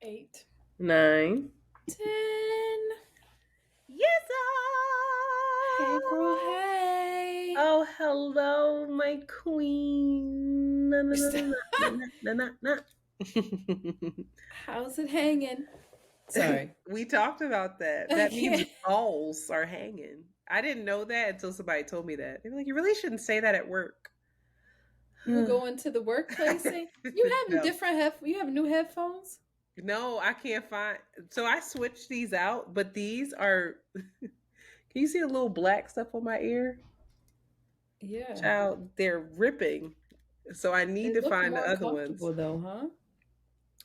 8, 9. 10. Yes, Hey, girl, hey. Oh, hello, my queen. Na, na, na, na, na, na, na, na. How's it hanging? Sorry. We talked about that. I That means can't. balls are hanging. I didn't know that until somebody told me that. They were like, you really shouldn't say that at work. You were going to the workplace saying you have No. you have new headphones? No, I can't find. So I switched these out, but these are. Can you see the little black stuff on my ear? Yeah. Child, they're ripping. So I need They to look find the more other ones. comfortable though, huh?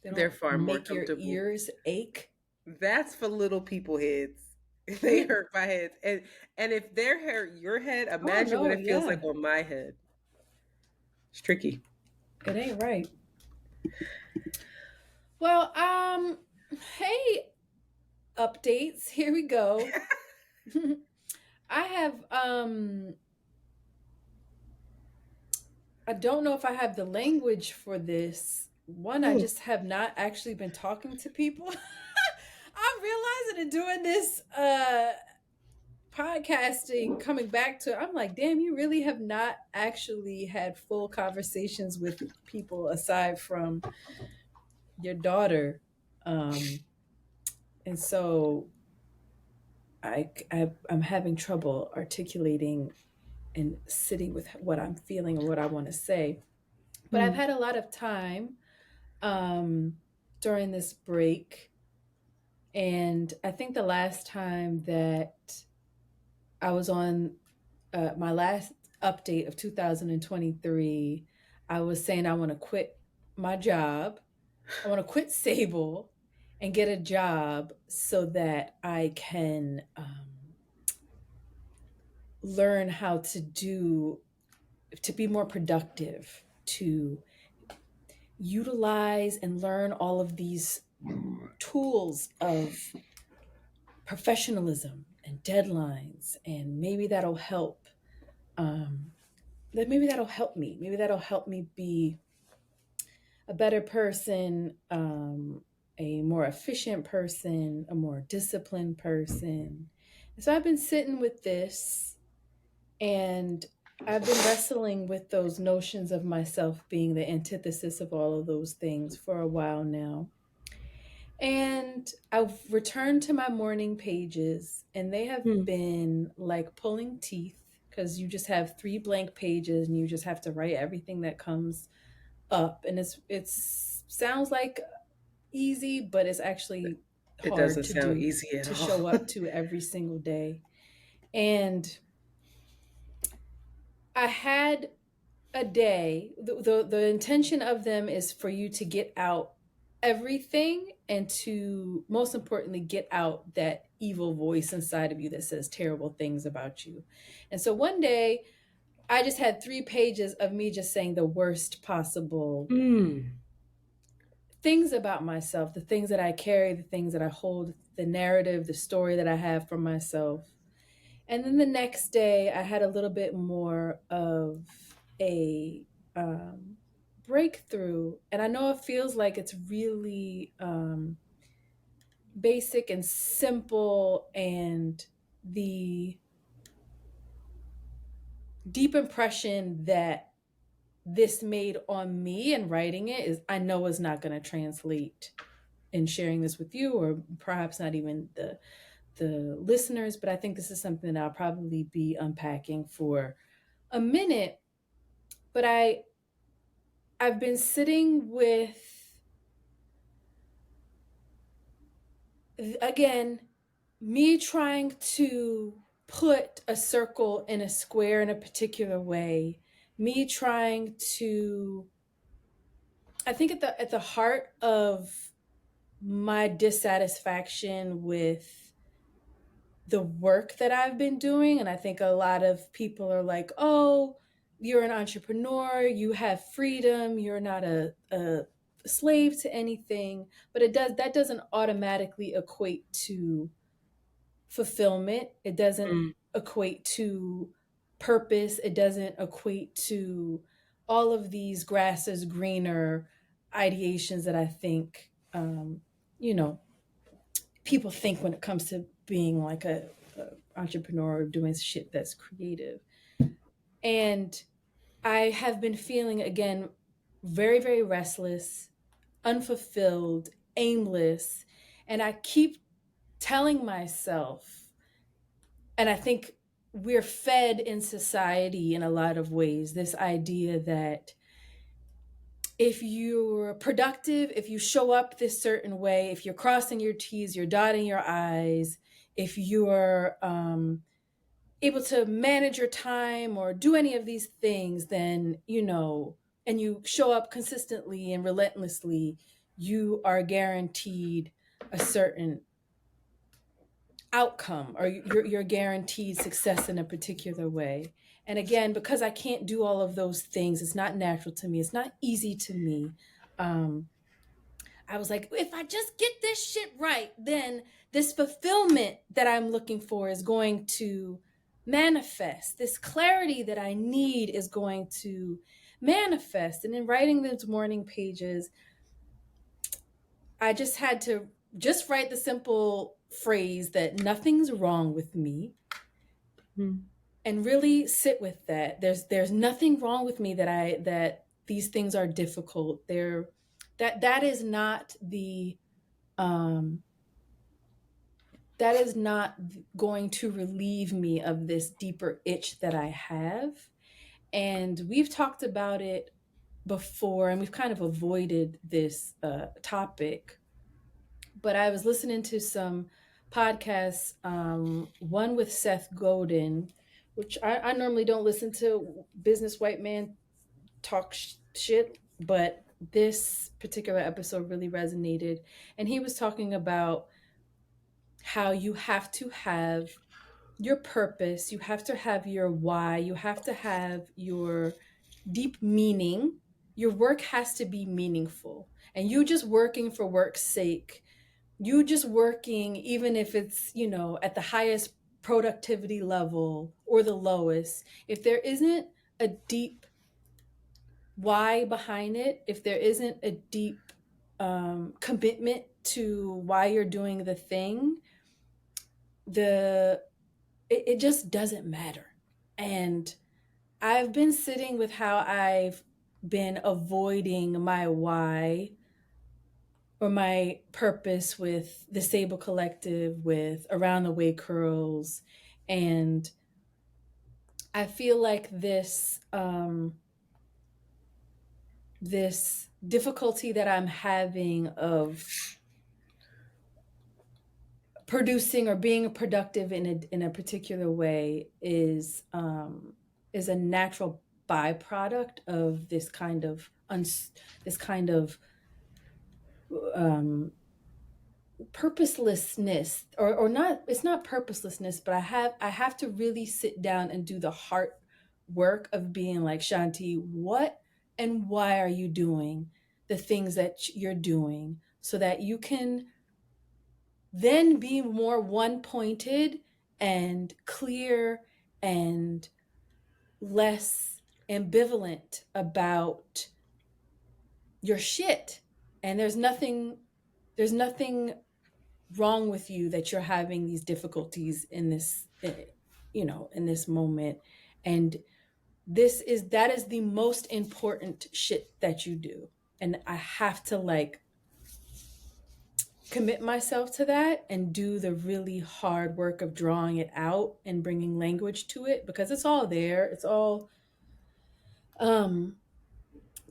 They They're don't far more make your comfortable. ears ache. That's for little people heads. They hurt my head. And if their hair your head, Oh imagine what no, it feels like yeah. on my head. It's tricky. It ain't right. Well, hey, updates. Here we go. I have I don't know if I have the language for this. One, I Ooh. just have not actually been talking to people. I'm realizing and doing this podcasting, coming back to, I'm like, damn, you really have not actually had full conversations with people aside from your daughter. And so I'm having trouble articulating and sitting with what I'm feeling or what I want to say. But I've Hmm. had a lot of time during this break. And I think the last time that I was on my last update of 2023, I was saying I want to quit my job. I want to quit Sable and get a job so that I can learn how to be more productive, to utilize and learn all of these tools of professionalism and deadlines, and maybe that'll help. Maybe that'll help me. Maybe that'll help me be a better person, a more efficient person, a more disciplined person. And so I've been sitting with this, and I've been wrestling with those notions of myself being the antithesis of all of those things for a while now. And I've returned to my morning pages, and they have Hmm. been like pulling teeth because you just have three blank pages and you just have to write everything that comes up. And it's sounds like easy, but it's actually It hard doesn't to sound do, easy at to all. show up to every single day. And I had a day. The intention of them is for you to get out everything, and to most importantly get out that evil voice inside of you that says terrible things about you. And so one day I just had 3 pages of me just saying the worst possible Mm. things about myself, the things that I carry, the things that I hold, the narrative, the story that I have for myself. And then the next day, I had a little bit more of a breakthrough. And I know it feels like it's really basic and simple. And the deep impression that this made on me and writing it is, I know, is not going to translate in sharing this with you, or perhaps not even the listeners. But I think this is something that I'll probably be unpacking for a minute. But I've been sitting with, again, me trying to put a circle in a square in a particular way, me trying to, I think at the heart of my dissatisfaction with the work that I've been doing. And I think a lot of people are like, oh, you're an entrepreneur, you have freedom, you're not a slave to anything. But that doesn't automatically equate to fulfillment. It doesn't Mm. equate to purpose. It doesn't equate to all of these grass is greener ideations that I think you know, people think when it comes to being like a entrepreneur or doing shit that's creative. And I have been feeling again very, very restless, unfulfilled, aimless. And I keep telling myself, and I think we're fed in society in a lot of ways, this idea that if you're productive, if you show up this certain way, if you're crossing your T's, you're dotting your I's, if you're able to manage your time or do any of these things, then, you know, and you show up consistently and relentlessly, you are guaranteed a certain outcome, or you're guaranteed success in a particular way. And again, because I can't do all of those things, it's not natural to me, it's not easy to me. um I was like, if I just get this shit right, then this fulfillment that I'm looking for is going to manifest. This clarity that I need is going to manifest. And in writing those morning pages, I just had to just write the simple phrase that nothing's wrong with me, Mm. and really sit with that. There's nothing wrong with me that these things are difficult. That is not the um that is not going to relieve me of this deeper itch that I have. And we've talked about it before, and we've kind of avoided this topic. But I was listening to some podcasts, one with Seth Godin, which I normally don't listen to business white man talk shit, but this particular episode really resonated. And he was talking about how you have to have your purpose, you have to have your why, you have to have your deep meaning. Your work has to be meaningful. And you just working for work's sake, you just working, even if it's, you know, at the highest productivity level or the lowest, if there isn't a deep why behind it, if there isn't a deep commitment to why you're doing the thing, the it just doesn't matter. And I've been sitting with how I've been avoiding my why or my purpose with the Sable Collective, with Around the Way Curls. And I feel like this difficulty that I'm having of producing or being productive in a particular way is a natural byproduct of this kind of um, purposelessness, or not. It's not purposelessness, but I have to really sit down and do the heart work of being like, Shanti, what and why are you doing the things that you're doing, so that you can then be more one pointed and clear and less ambivalent about your shit. And there's nothing wrong with you that you're having these difficulties in this, in this moment. And that is the most important shit that you do. And I have to like commit myself to that and do the really hard work of drawing it out and bringing language to it, because it's all there. It's all um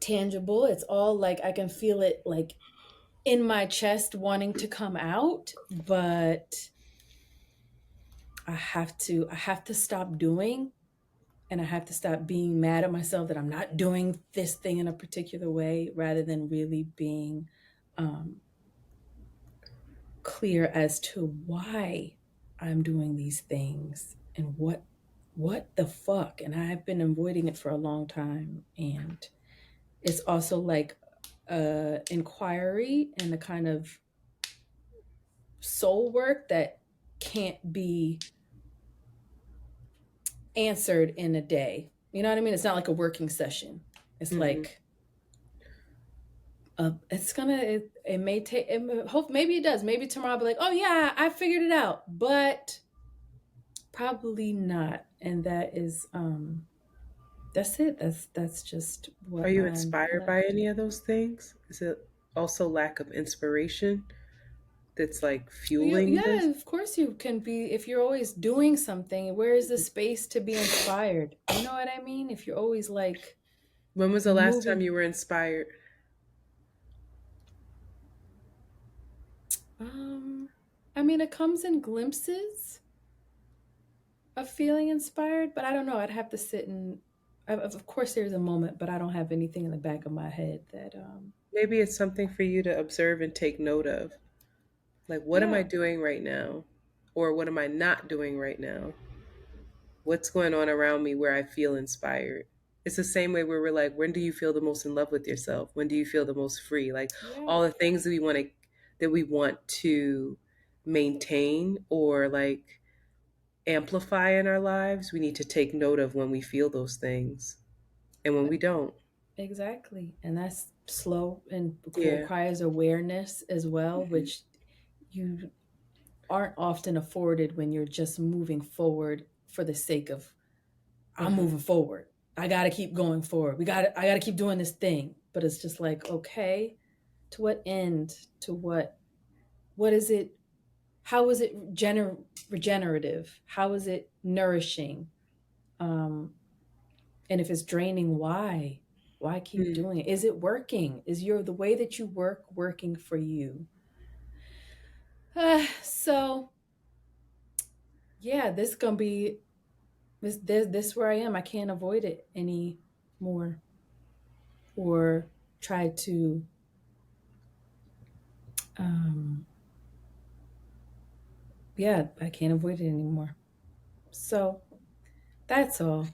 tangible. It's all like I can feel it like in my chest wanting to come out, but I have to stop doing, and I have to stop being mad at myself that I'm not doing this thing in a particular way, rather than really being um clear as to why I'm doing these things and what the fuck. And I've been avoiding it for a long time. And it's also like inquiry and the kind of soul work that can't be answered in a day. You know what I mean? It's not like a working session. It's Mhm. like It's gonna it may take hope maybe it does. Maybe tomorrow I'll be like, oh yeah, I figured it out, but probably not. And that is that's it. That's just Are what you I'm inspired by left. any of those things? Is it also lack of inspiration that's like fueling Yeah, this? of course you can be if you're always doing something. Where is the space to be inspired? You know what I mean? If you're always like When was the last time moving, you were inspired? um, I mean, it comes in glimpses of feeling inspired, but I don't know. I'd have to sit and, of course, there's a moment, but I don't have anything in the back of my head that, Maybe it's something for you to observe and take note of. Like, what am I yeah, doing right now? Or what am I not doing right now? What's going on around me where I feel inspired? It's the same way where we're like, when do you feel the most in love with yourself? When do you feel the most free? Like yeah, all the things that we want to maintain or like amplify in our lives, we need to take note of when we feel those things and when we don't. exactly. And that's slow and Yeah. requires awareness as well, Mhm. which you aren't often afforded when you're just moving forward for the sake of I'm Uh-huh. moving forward. I got to keep going forward. I got to keep doing this thing. But it's just like, okay, to what end? To what is it? How is it regenerative? How is it nourishing? Um, and if it's draining, why? Why keep Mm. doing it? Is it working? Is your the way that you work working for you? So yeah, this gonna be this where I am. I can't avoid it anymore or try to um yeah, I can't avoid it anymore. So that's all.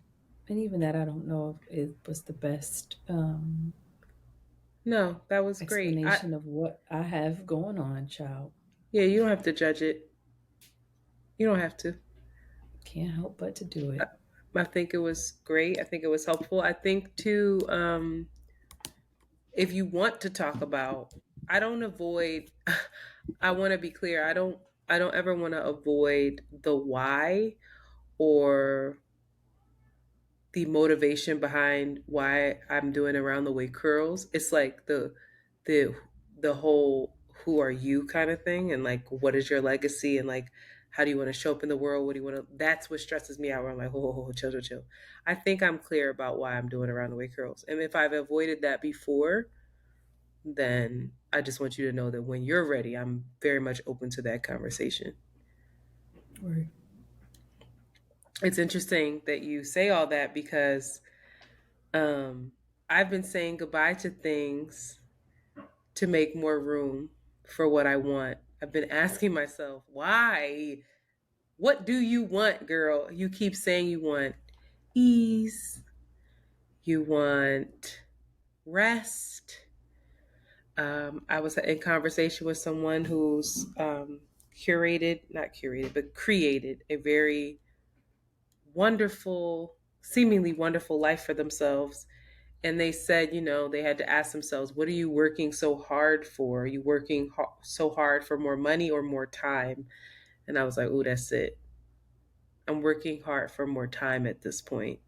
And even that I don't know if it was the best No, that was great. explanation of what I have going on, child. Yeah, you don't have to judge it. You don't have to. Can't help but to do I, it. I think it was great. I think it was helpful. I think too, if you want to talk about, I don't avoid, I want to be clear. I don't ever want to avoid the why or the motivation behind why I'm doing around the way curls. It's like the the whole who are you kind of thing and like what is your legacy and like how do you want to show up in the world? What do you want to that's what stresses me out where I'm like, oh, chill, chill, chill. I think I'm clear about why I'm doing around the way curls. And if I've avoided that before, then I just want you to know that when you're ready, I'm very much open to that conversation. Or It's interesting that you say all that because um, I've been saying goodbye to things to make more room for what I want. I've been asking myself, why? What do you want, girl? You keep saying you want ease, you want rest. I was in conversation with someone who's curated, not curated, but created a very wonderful, seemingly wonderful life for themselves. And they said, you know, they had to ask themselves, what are you working so hard for? Are you working so hard for more money or more time? And I was like, oh, that's it. I'm working hard for more time at this point.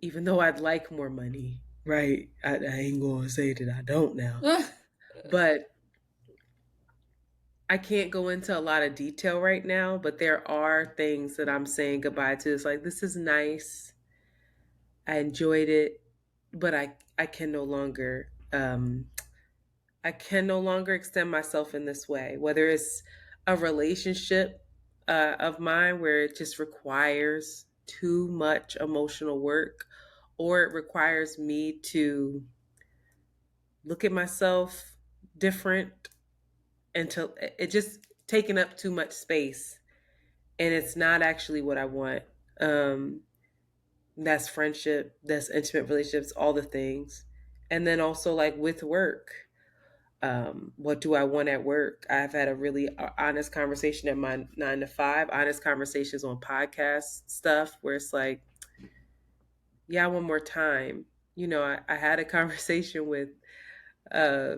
Even though I'd like more money, right? I ain't going to say that I don't now. But I can't go into a lot of detail right now, but there are things that I'm saying goodbye to. It's like, this is nice. I enjoyed it, but I can no longer I can no longer extend myself in this way, whether it's a relationship of mine where it just requires too much emotional work, or it requires me to look at myself different and to it just taking up too much space. And it's not actually what I want. Um, that's friendship, that's intimate relationships, all the things. And then also, like with work, what do I want at work? I've had a really honest conversation at my 9 to 5, honest conversations on podcast stuff where it's like, yeah, I want more time. You know, I had a conversation with uh,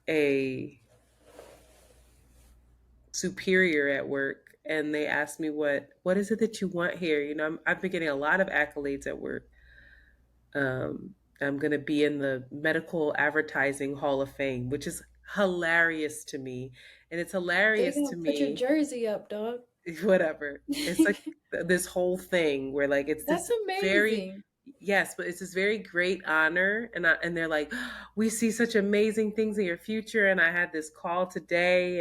a superior at work, and they asked me what is it that you want here. I've been getting a lot of accolades at work. I'm going to be in the Medical Advertising Hall of Fame, which is hilarious to me. And it's They're hilarious to gonna put your me, jersey up, dog. whatever. It's like this whole thing where like it's That's this very amazing. yes, but it's this very great honor, and they're like, we see such amazing things in your future. And I had this call today,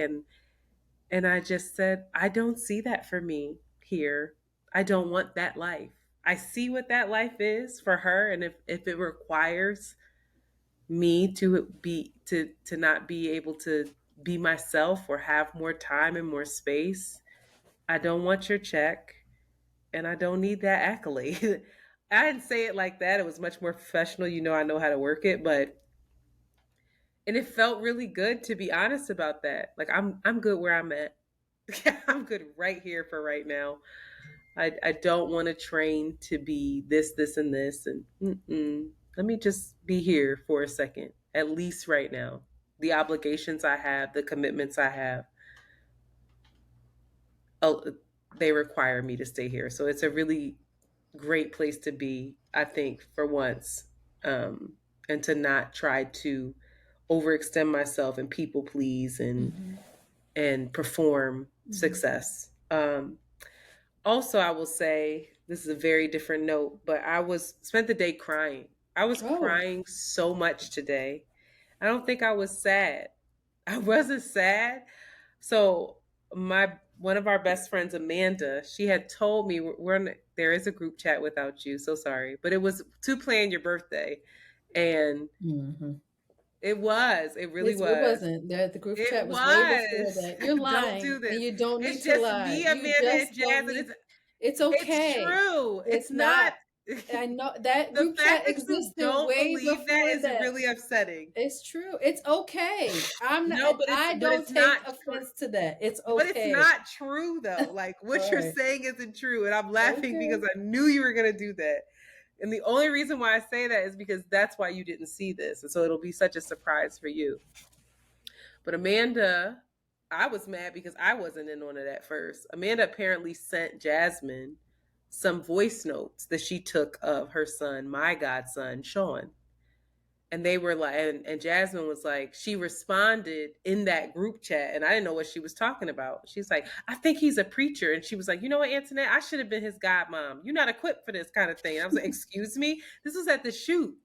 and I just said, I don't see that for me here. I don't want that life. I see what that life is for her, and if it requires me to not be able to be myself or have more time and more space, I don't want your check, and I don't need that accolade. I didn't say it like that. It was much more professional. I know how to work it, but and it felt really good to be honest about that. Like I'm good where I'm at. I'm good right here for right now. I don't want to train to be this, and this. And let me just be here for a second, at least right now. The obligations I have, the commitments I have, oh, they require me to stay here. So it's a really great place to be, I think, for once, and to not try to overextend myself and people please Hmm. and perform Hmm. success. Also, I will say this is a very different note, but I was spent the day crying. I was Oh. crying so much today. I don't think I was sad. I wasn't sad. So my one of our best friends, Amanda, she had told me there is a group chat without you. So sorry, but it was to plan your birthday, and Hmm. it really It was. wasn't. The group It chat was way before was. that. You're Don't do lying, and this. you don't need It's to just lie. me, You Amanda, and just Jazz, don't and need. it's It's it's okay. true. It's It's not. not. I know that The group fact chat that you existed don't way believe that before is that. really upsetting. It's true. It's okay. I'm not. No, but it's I but don't it's take not true. offense to that. It's But it's okay. not true though. Like what All you're right. saying isn't true, and I'm laughing Okay. because I knew you were going to do that. And the only reason why I say that is because that's why you didn't see this, and so it'll be such a surprise for you. But Amanda, I was mad because I wasn't in on it at first. Amanda apparently sent Jasmine some voice notes that she took of her son, my godson, Sean. And they were like, and Jasmine was like, she responded in that group chat, and I didn't know what she was talking about. She's like, I think he's a preacher. And she was like, you know what, Antoinette, I should have been his godmom. You're not equipped for this kind of thing. And I was like, excuse me? This was at the shoot.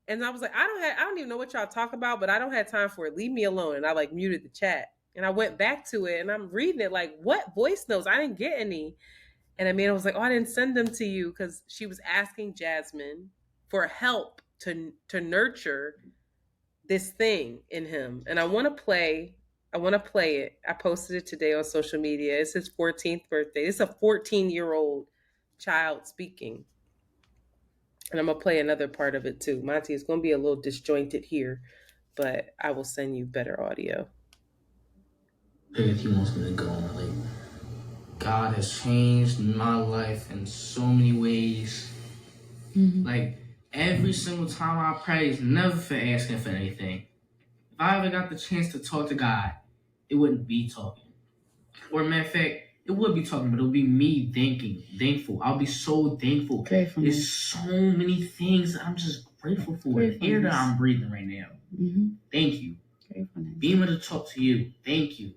And I was like, I don't even know what y'all talk about, but I don't have time for it. Leave me alone. And I like muted the chat. And I went back to it and I'm reading it like, what voice notes? I didn't get any. And Amanda was like, oh, I didn't send them to you because she was asking Jasmine for help to nurture this thing in him. And I want to play it. I posted it today on social media. It's his 14th birthday. It's a 14-year-old child speaking. And I'm gonna play another part of it too. Monty, it's gonna be a little disjointed here, but I will send you better audio. If he wants me to go on, like God has changed my life in so many ways. Like every single time I pray is never for asking for anything. If I ever got the chance to talk to God, it wouldn't be talking. Or matter of fact, it would be talking, but it would be me thankful. I'll be so thankful. There's so many things that I'm just grateful for. The air that I'm breathing right now. Thank you. Being able to talk to you. Thank you.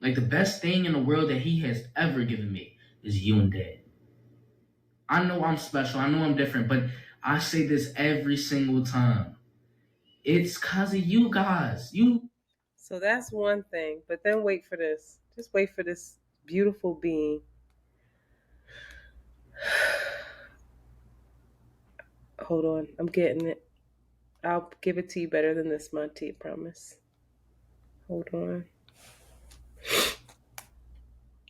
Like the best thing in the world that he has ever given me is you and Dad. I know I'm special. I know I'm different, but I say this every single time. It's because of you guys. You. So that's one thing, but then wait for this. Just wait for this beautiful being. Hold on, I'm getting it. I'll give it to you better than this, Monty, I promise. Hold on.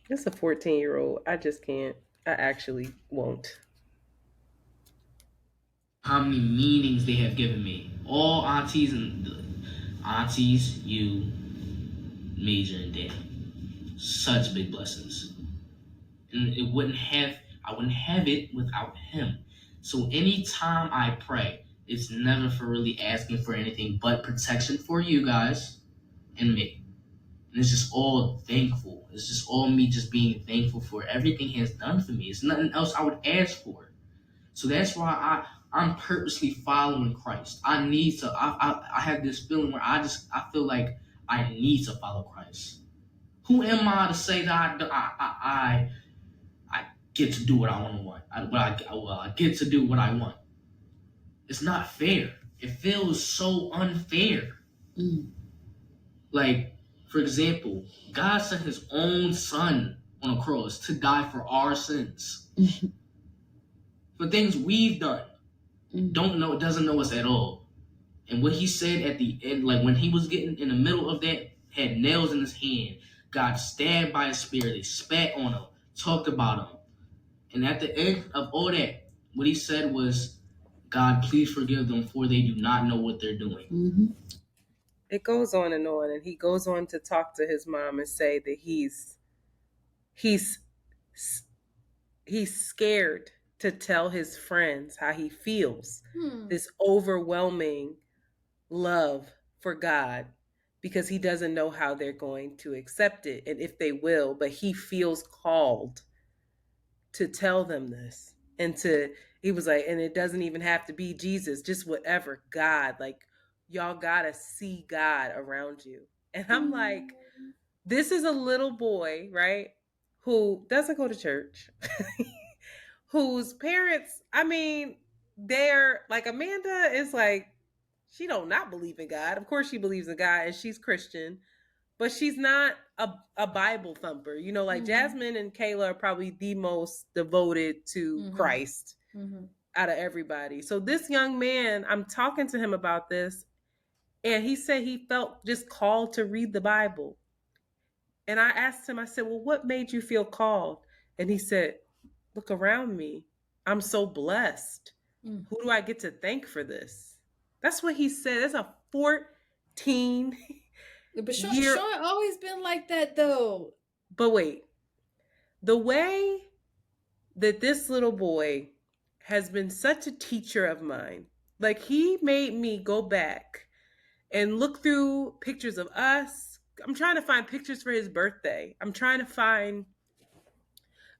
It's a 14-year-old. I just can't. I actually won't. How many meanings they have given me. All aunties and aunties, you, Major and Dan. Such big blessings. And I wouldn't have it without him. So anytime I pray, It's never for really asking for anything but protection for you guys and me. And it's just all thankful. It's just all me just being thankful for everything he has done for me. It's nothing else I would ask for. So that's why I'm purposely following Christ. I need to. I have this feeling where I feel like I need to follow Christ. Who am I to say that I get to do what I want? I get to do what I want. It's not fair. It feels so unfair. Like, for example, God sent His own Son on a cross to die for our sins, for things we've done. Doesn't know us at all. And what He said at the end, like when He was getting in the middle of that, had nails in His hand. God stabbed by His Spirit. They spat on Him, talked about Him. And at the end of all that, what He said was, God, please forgive them, for they do not know what they're doing. It goes on, and He goes on to talk to his mom and say that he's scared to tell his friends how he feels. This overwhelming love for God, because he doesn't know how they're going to accept it and if they will, but he feels called to tell them this. And he was like, and it doesn't even have to be Jesus, just whatever, God, like, y'all gotta see God around you. And I'm like, this is a little boy, right, who doesn't go to church, whose parents, I mean, they're like, Amanda is like, she don't not believe in God. Of course she believes in God and she's Christian, but she's not a Bible thumper. You know, like Jasmine and Kayla are probably the most devoted to Christ out of everybody. So this young man, I'm talking to him about this, and he said he felt just called to read the Bible. And I asked him, I said, well, what made you feel called? And he said, look around me. I'm so blessed. Who do I get to thank for this? That's what he said. That's a 14 But Sean always been like that, though. But wait, the way that this little boy has been such a teacher of mine, like he made me go back and look through pictures of us. I'm trying to find pictures for his birthday. I'm trying to find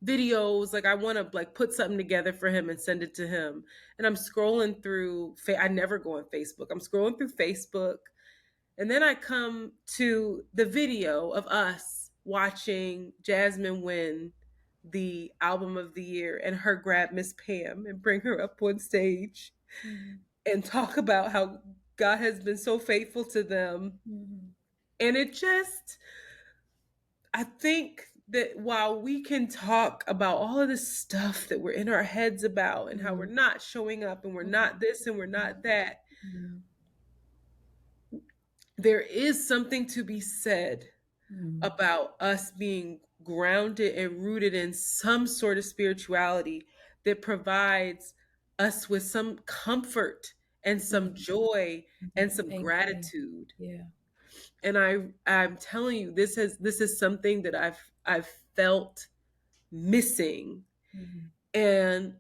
videos. Like, I want to like put something together for him and send it to him. And I'm scrolling through, I never go on Facebook. I'm scrolling through Facebook. And then I come to the video of us watching Jasmine win the album of the year and her grab Miss Pam and bring her up on stage and talk about how God has been so faithful to them. And it just, I think that while we can talk about all of this stuff that we're in our heads about and how we're not showing up and we're not this and we're not that, there is something to be said about us being grounded and rooted in some sort of spirituality that provides us with some comfort and some joy and some gratitude. Yeah. And I'm telling you, this is something that I've felt missing. And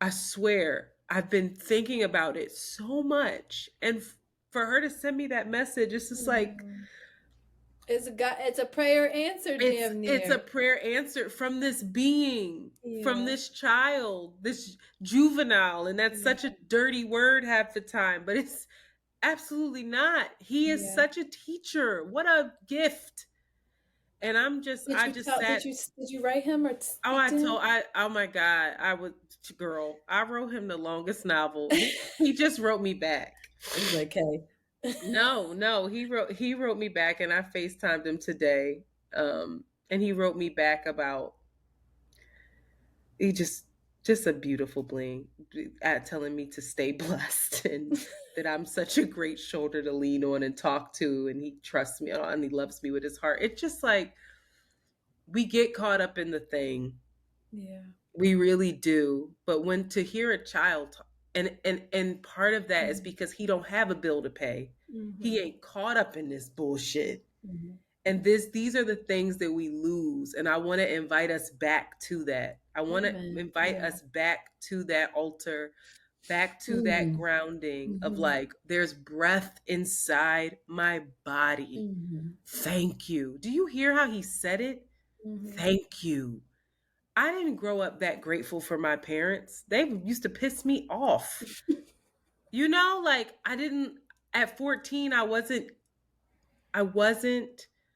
I swear I've been thinking about it so much. And for her to send me that message, it's just like, it's a prayer answered, damn near. It's a prayer answered from this being, from this child, this juvenile. And that's such a dirty word half the time, but it's absolutely not. He is such a teacher. What a gift. And did you write him or oh my God, I wrote him the longest novel. He just wrote me back. He's like, hey. No, he wrote me back, and I FaceTimed him today. And he wrote me back about just a beautiful bling at telling me to stay blessed and that I'm such a great shoulder to lean on and talk to, and he trusts me and he loves me with his heart. It's just like, we get caught up in the thing. Yeah. We really do. But when to hear a child and part of that is because he don't have a bill to pay. He ain't caught up in this bullshit. And these are the things that we lose. And I want to invite us back to that. I want to invite us back to that altar back to that grounding of like, there's breath inside my body. Thank you. Do you hear how he said it? Thank you. I didn't grow up that grateful for my parents. They used to piss me off. You know, like I didn't at 14, I wasn't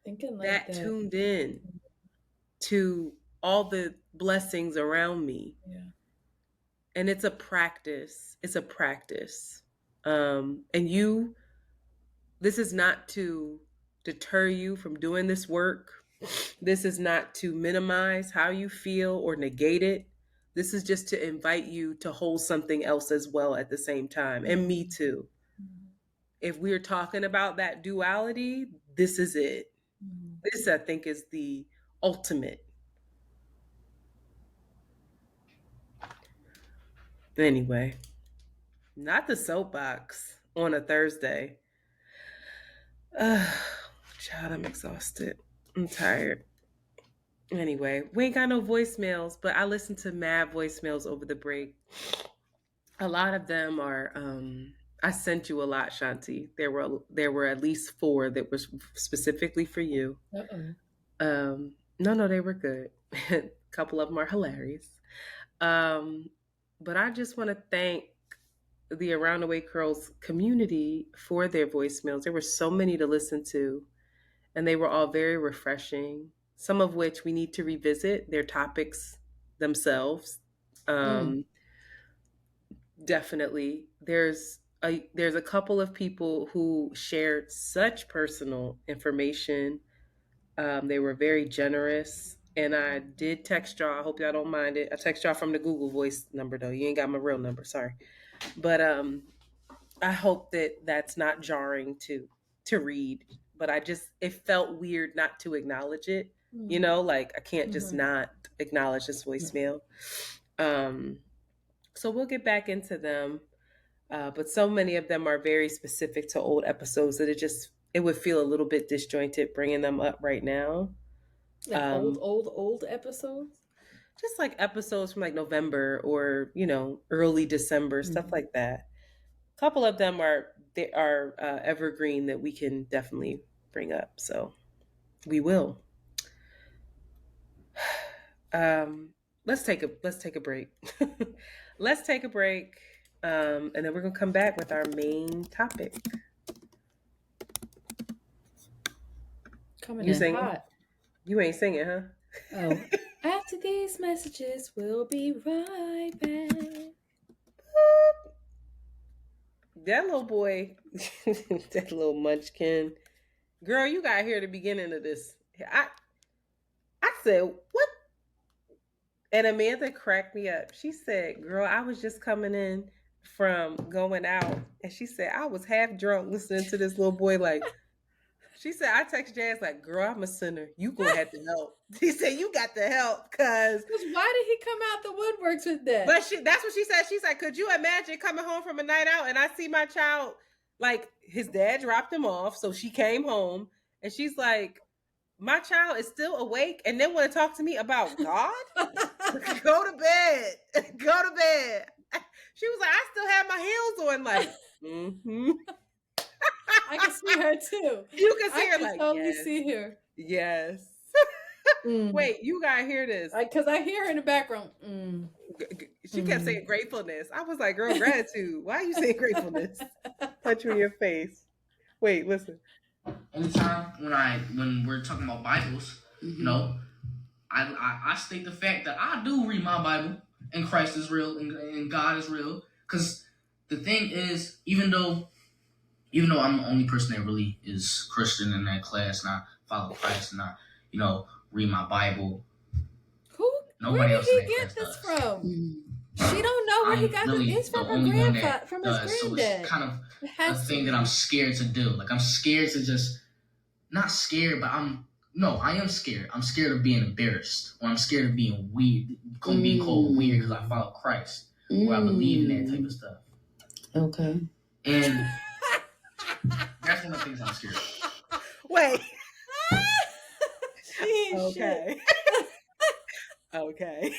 Thinking like that that. tuned in to all the blessings around me. Yeah. And it's a practice. It's a practice. And this is not to deter you from doing this work. This is not to minimize how you feel or negate it. This is just to invite you to hold something else as well at the same time. And me too. If we're talking about that duality, this is it. This, I think, is the ultimate. Anyway, not the soapbox on a Thursday. Child, I'm exhausted. I'm tired. Anyway, we ain't got no voicemails, but I listened to mad voicemails over the break. A lot of them are I sent you a lot, Shanti. There were at least 4 that were specifically for you. No, they were good. A couple of them are hilarious. But I just want to thank the Around the Way Curls community for their voicemails. There were so many to listen to, and they were all very refreshing, some of which we need to revisit their topics themselves. Definitely. There's a couple of people who shared such personal information. They were very generous. And I did text y'all. I hope y'all don't mind it. I text y'all from the Google Voice number, though. You ain't got my real number. Sorry. But I hope that that's not jarring to read. But it felt weird not to acknowledge it. You know, like I can't just not acknowledge this voicemail. So we'll get back into them. But so many of them are very specific to old episodes that it would feel a little bit disjointed bringing them up right now. Like old episodes? Just like episodes from like November or, early December, stuff like that. A couple of them are evergreen that we can definitely bring up. So we will. Let's take a break. Let's take a break. And then we're going to come back with our main topic. Coming in hot. You ain't singing, huh? Oh. After these messages, we'll be right back. That little boy, that little munchkin. Girl, you got to hear the beginning of this. I said, what? And Amanda cracked me up. She said, girl, I was just coming in from going out. And she said, I was half drunk listening to this little boy like... She said, I text Jazz like, girl, I'm a sinner. You gonna have to help. He said, you got to help, cause why did he come out the woodworks with that? But that's what she said. She said, could you imagine coming home from a night out and I see my child, like his dad dropped him off, so she came home and she's like, my child is still awake and then want to talk to me about God? Go to bed. Go to bed. She was like, I still have my heels on, like, I can see her too. You can see her like, totally yes. See her. Yes. Wait, you gotta hear this. Because I hear her in the background. She kept saying gratefulness. I was like, girl, gratitude. Why are you saying gratefulness? Punch you in your face. Wait, listen. Anytime when we're talking about Bibles, I state the fact that I do read my Bible and Christ is real and God is real. Because the thing is, even though I'm the only person that really is Christian in that class, and I follow Christ, and I, read my Bible. Where did he get this from? She don't know where he got this. It's from her grandfather, from his granddad. So it's kind of a thing that I'm scared to do. Like I'm scared to not scared, but I am scared. I'm scared of being embarrassed, or I'm scared of being weird, being called weird because I follow Christ, or I believe in that type of stuff. Okay. And that's one of the things I'm scared of. Wait. Okay. Okay.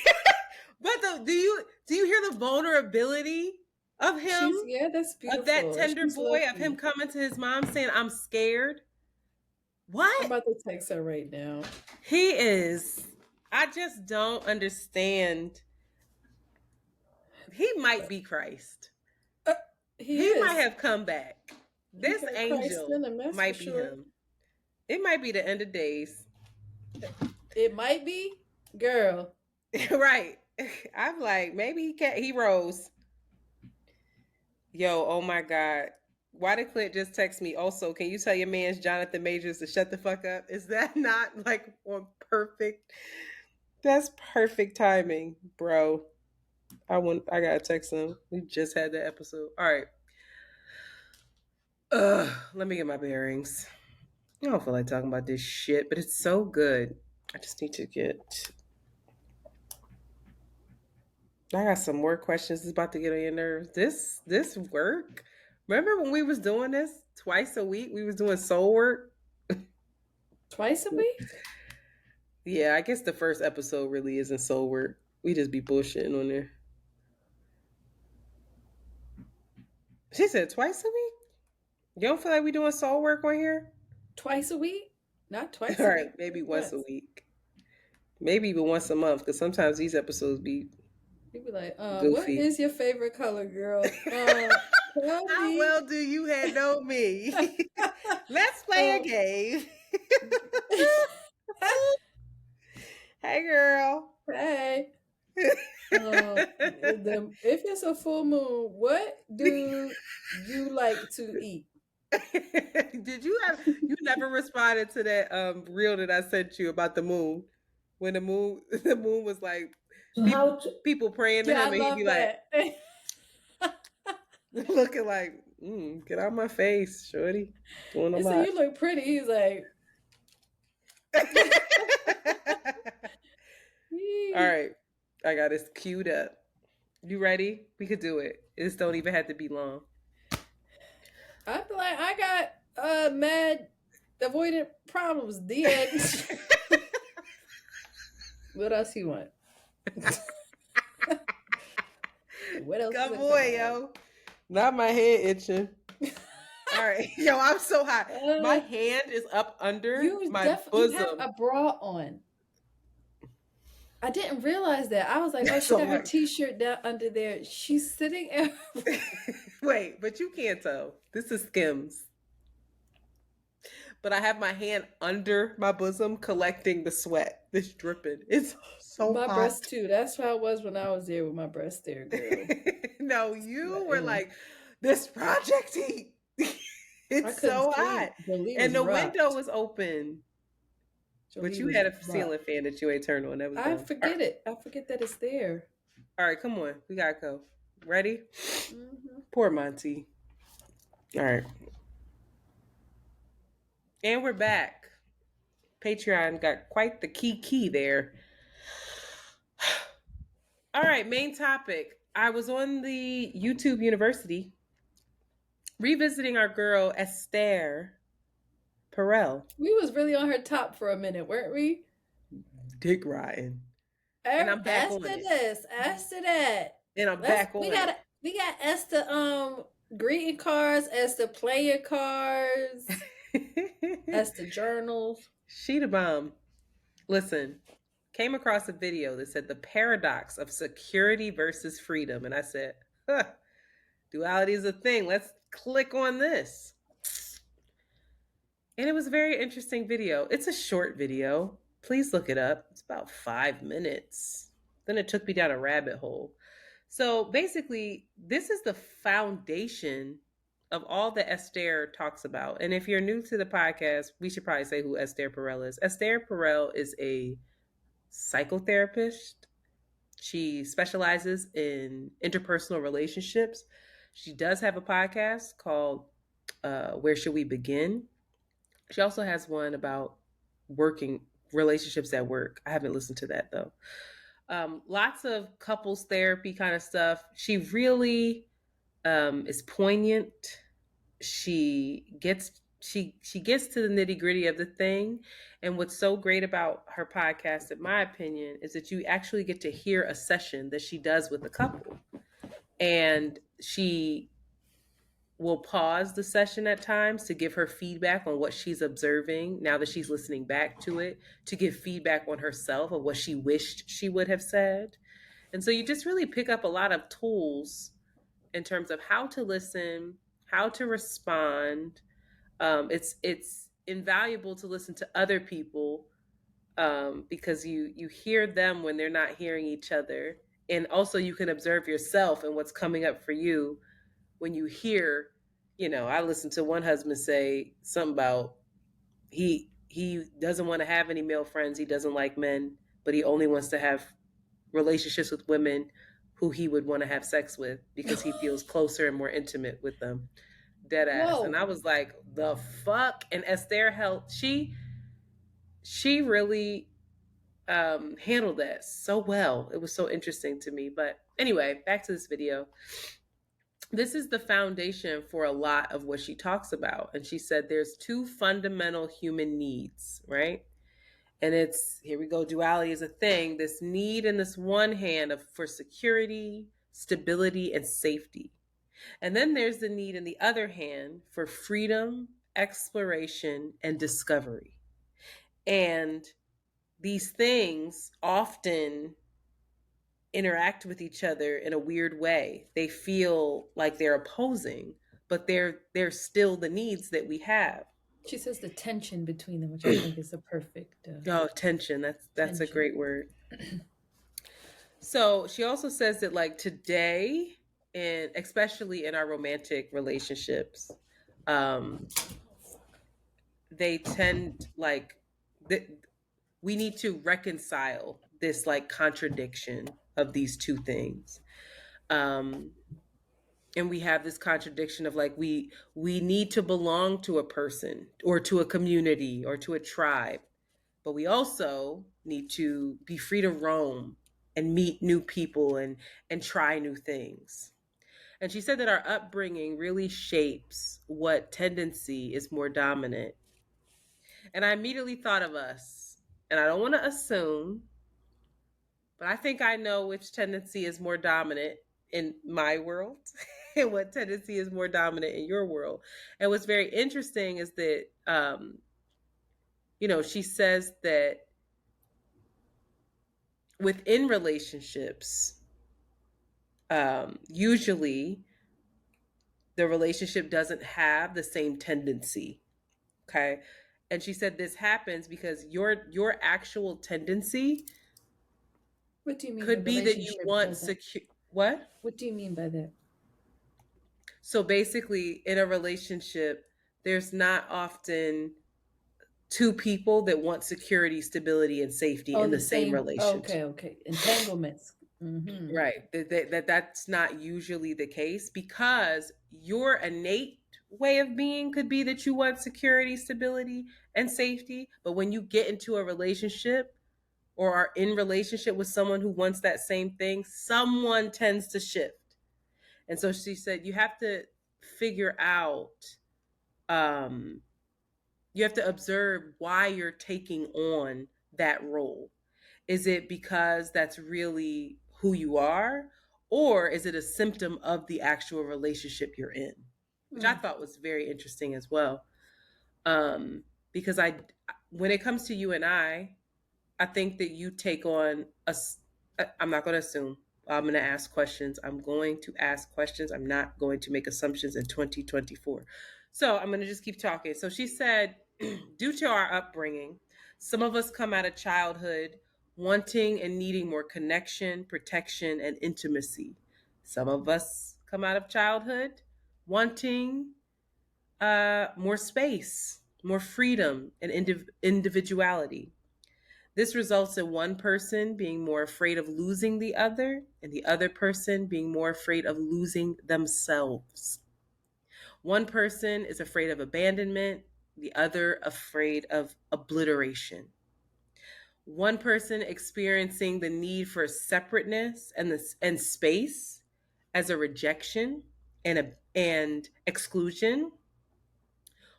But do you hear the vulnerability of him, that's beautiful. of that tender She's boy, lucky. of him coming to his mom saying, "I'm scared." I'm What? about to text her right now. He is. I just don't understand. He might be Christ. He might have come back. This angel might be him. It might be the end of days. It might be, girl. Right. I'm like, maybe he rose. Yo, oh my God. Why did Clint just text me? Also, can you tell your man's Jonathan Majors to shut the fuck up? Is that not like on perfect? That's perfect timing, bro. I gotta text him. We just had that episode. All right. Let me get my bearings. I don't feel like talking about this shit, but it's so good. I just need to get. I got some more questions. It's about to get on your nerves. This work. Remember when we was doing this twice a week? We was doing soul work. Twice a week? Yeah, I guess the first episode really isn't soul work. We just be bullshitting on there. She said twice a week? You don't feel like we doing soul work on here? Twice a week? Not twice All a right, week. maybe once a week. Maybe even once a month, because sometimes these episodes be You'd be like, goofy. what is your favorite color, girl? How well do you know me? Let's play a game. Hey, girl. Hey. If it's a full moon, what do you like to eat? Did you never responded to that reel that I sent you about the moon? When the moon was like people praying to him and he'd be like looking like, get out of my face, shorty. Doing a lot. So you look pretty. He's like all right. I got this queued up. You ready? We could do it. This don't even have to be long. I feel like I got mad avoidant problems. The end. What else you want? What else? Good boy, yo. Not my head itching. All right. Yo, I'm so hot. My hand is up under my bosom. You have a bra on. I didn't realize that. I was like, oh, she got her t-shirt down under there. She's sitting at... Wait, but you can't tell. This is Skims. But I have my hand under my bosom collecting the sweat. It's dripping. It's so hot. My breast too. That's how it was when I was there with my breast there, girl. No, you were like, this project heat. It's so hot. And the window was open. But you had a ceiling fan that you ain't turned on. I forget it. I forget that it's there. All right, come on. We gotta go. Ready? Mm-hmm. Poor Monty. All right. And we're back. Patreon got quite the key there. All right, main topic. I was on the YouTube University revisiting our girl Esther Perel. We was really on her top for a minute, weren't we? Dick riding. And I'm back on it. After that. And I'm back on it. We got Esther greeting cards, Esther player cards, Esther journals. She the bomb. Listen, came across a video that said the paradox of security versus freedom. And I said, duality is a thing. Let's click on this. And it was a very interesting video. It's a short video. Please look it up. It's about 5 minutes. Then it took me down a rabbit hole. So basically, this is the foundation of all that Esther talks about. And if you're new to the podcast, we should probably say who Esther Perel is. Esther Perel is a psychotherapist. She specializes in interpersonal relationships. She does have a podcast called Where Should We Begin? She also has one about relationships at work. I haven't listened to that though. Lots of couples therapy kind of stuff. She really is poignant. She gets to the nitty-gritty of the thing. And what's so great about her podcast, in my opinion, is that you actually get to hear a session that she does with a couple. And she will pause the session at times to give her feedback on what she's observing now that she's listening back to it, to give feedback on herself of what she wished she would have said. And so you just really pick up a lot of tools in terms of how to listen, how to respond. It's invaluable to listen to other people, because you hear them when they're not hearing each other, and also you can observe yourself and what's coming up for you when you hear. I listened to one husband say something about he doesn't want to have any male friends. He doesn't like men, but he only wants to have relationships with women who he would want to have sex with because he feels closer and more intimate with them. Dead ass. Whoa. And I was like, the fuck? And Esther helped. She really handled that so well. It was so interesting to me. But anyway, back to this video. This is the foundation for a lot of what she talks about. And she said there's two fundamental human needs, right? And it's, here we go, duality is a thing. This need in this one hand for security, stability, and safety. And then there's the need in the other hand for freedom, exploration, and discovery. And these things often interact with each other in a weird way. They feel like they're opposing, but they're still the needs that we have. She says the tension between them, which I think is a perfect. Tension. That's tension. a great word. So she also says that, like, today, and especially in our romantic relationships, they tend we need to reconcile this like contradiction of these two things. And we have this contradiction of like we need to belong to a person or to a community or to a tribe, but we also need to be free to roam and meet new people and try new things. And she said that our upbringing really shapes what tendency is more dominant. And I immediately thought of us, and I don't want to assume, but I think I know which tendency is more dominant in my world and what tendency is more dominant in your world. And what's very interesting is that, she says that within relationships, usually the relationship doesn't have the same tendency. Okay. And she said this happens because your actual tendency, what do you mean could be that you want secure. What? What do you mean by that? So basically, in a relationship, there's not often two people that want security, stability, and safety in the same relationship. Okay. Entanglements. Mm-hmm. Right. That's not usually the case, because your innate way of being could be that you want security, stability, and safety. But when you get into a relationship or are in relationship with someone who wants that same thing, someone tends to shift. And so she said, you have to figure out, you have to observe why you're taking on that role. Is it because that's really who you are? Or is it a symptom of the actual relationship you're in? Which I thought was very interesting as well. Because when it comes to you and I think that you take on I'm not going to assume. I'm going to ask questions. I'm going to ask questions. I'm not going to make assumptions in 2024. So I'm going to just keep talking. So she said, due to our upbringing, some of us come out of childhood wanting and needing more connection, protection, and intimacy. Some of us come out of childhood wanting more space, more freedom, and individuality. This results in one person being more afraid of losing the other, and the other person being more afraid of losing themselves. One person is afraid of abandonment, the other afraid of obliteration. One person experiencing the need for separateness and space as a rejection and exclusion,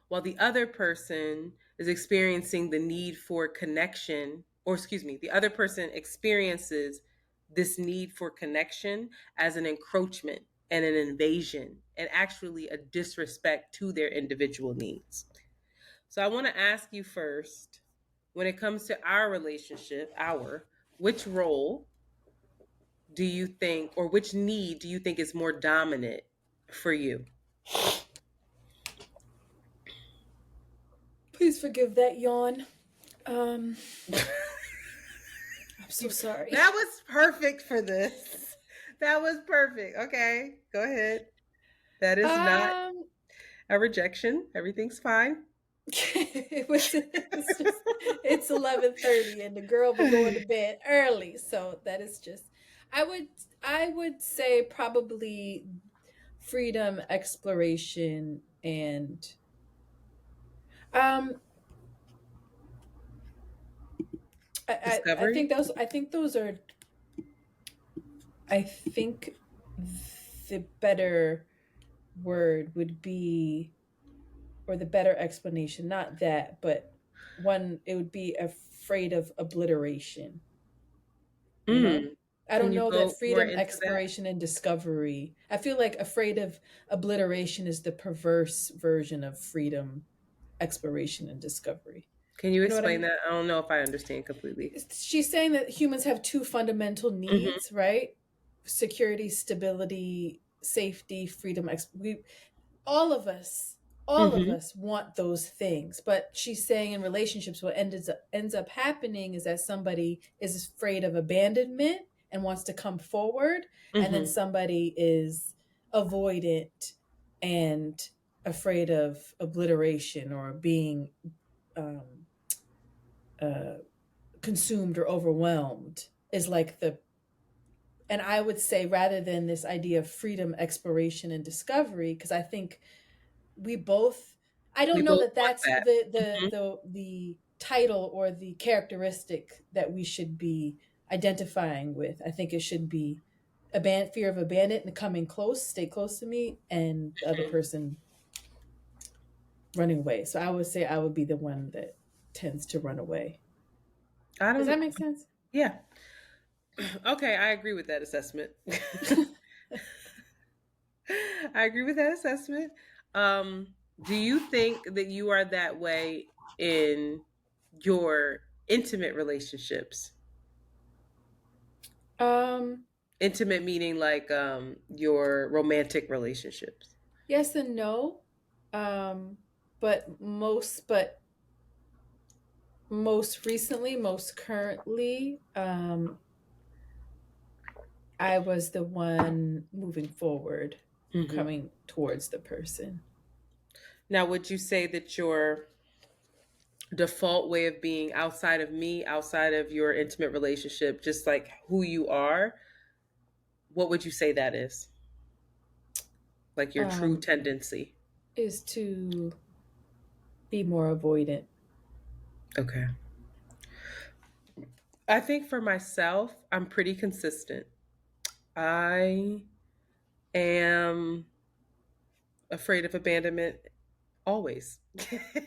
while the other person is experiencing the need for connection, the other person experiences this need for connection as an encroachment and an invasion and actually a disrespect to their individual needs. So I want to ask you first, when it comes to our relationship, which role do you think, or which need do you think is more dominant for you? Please forgive that yawn. I'm so sorry. That was perfect for this. That was perfect. Okay, go ahead. That is not a rejection. Everything's fine. It's 11:30 and the girl be going to bed early, so that is just. I would say probably freedom, exploration, and um I Discovery. think those are. I think the better word would be, or the better explanation, not that, but one, it would be afraid of obliteration. You know? I Can don't you know go that more freedom, into that? exploration, and discovery. I feel like afraid of obliteration is the perverse version of freedom, exploration, and discovery. Can you You know what I explain mean? that? I don't know if I understand completely. She's saying that humans have two fundamental Mm-hmm. needs, right? Security, stability, safety, freedom. All of us want those things, but she's saying in relationships what ends up happening is that somebody is afraid of abandonment and wants to come forward, and then Mm-hmm. somebody is avoidant and afraid of obliteration or being um, uh, consumed or overwhelmed, is like the. And I would say, rather than this idea of freedom, exploration, and discovery, because I think we both. I We don't know both that want that's that. the title or the characteristic that we should be identifying with. I think it should be fear of abandonment and coming close, stay close to me, and the other person running away. So I would say I would be the one that tends to run away. I Does that don't. make sense? Yeah. Okay, I agree with that assessment. I agree with that assessment. Do you think that you are that way in your intimate relationships? um, Intimate meaning like your romantic relationships. yes and no. Um, but most recently, most currently, I was the one moving forward, Hmm. coming towards the person. Now, would you say that your default way of being outside of me, outside of your intimate relationship, just like who you are, what would you say that is? Like your true um, tendency? is to be more avoidant. Okay. I think for myself, I'm pretty consistent. I am afraid of abandonment always.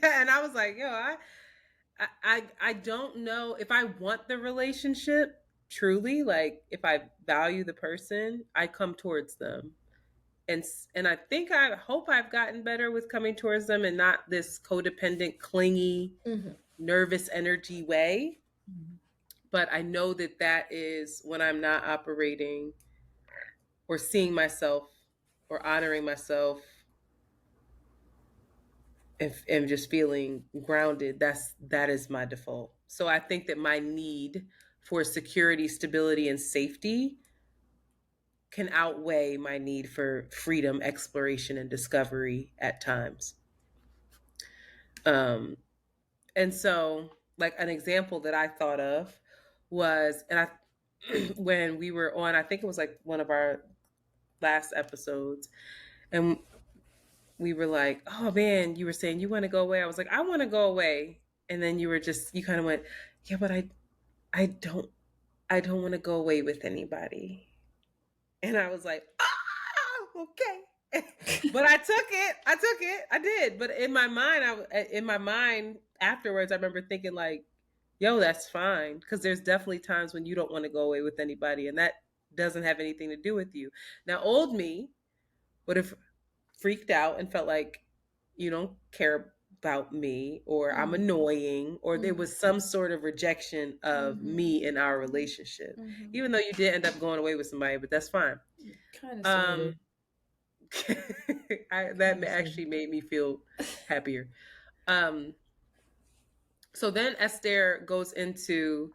And I was like, yo, I don't know if I want the relationship truly, like if I value the person, I come towards them. And I hope I've gotten better with coming towards them and not this codependent, clingy, Mm-hmm. nervous energy way. Mm-hmm. But I know that that is when I'm not operating or seeing myself or honoring myself and just feeling grounded. That is my default. So I think that my need for security, stability, and safety can outweigh my need for freedom, exploration, and discovery at times. Um, and so, like an example that I thought of was, and I when we were on, I think it was like one of our last episodes, and we were like, "Oh man, you were saying you want to go away." I was like, "I want to go away," and then you kind of went, "Yeah, but I don't, I don't want to go away with anybody." And I was like, "Ah, okay." But I did. But in my mind afterwards, I remember thinking like, "Yo, that's fine," because there's definitely times when you don't want to go away with anybody, and that doesn't have anything to do with you. Now, old me would have freaked out and felt like you don't care about me, or I'm annoying, or there was some sort of rejection of me in our relationship, even though you did end up going away with somebody, but that's fine. Kind of, sort of. That actually made me feel happier. So then Esther goes into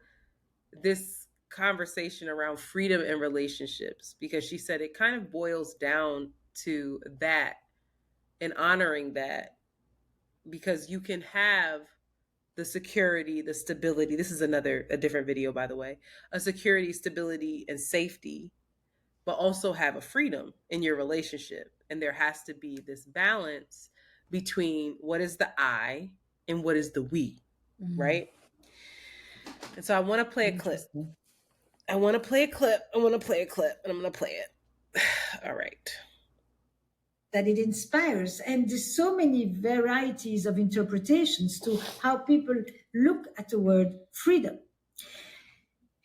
this conversation around freedom in relationships, because she said it kind of boils down to that and honoring that, because you can have the security, the stability. This is a different video, by the way. A security, stability, and safety, but also have a freedom in your relationship. And there has to be this balance between what is the I and what is the we, right? And so I want to play a clip. And I'm going to play it. All right. That it inspires. And there's so many varieties of interpretations to how people look at the word freedom.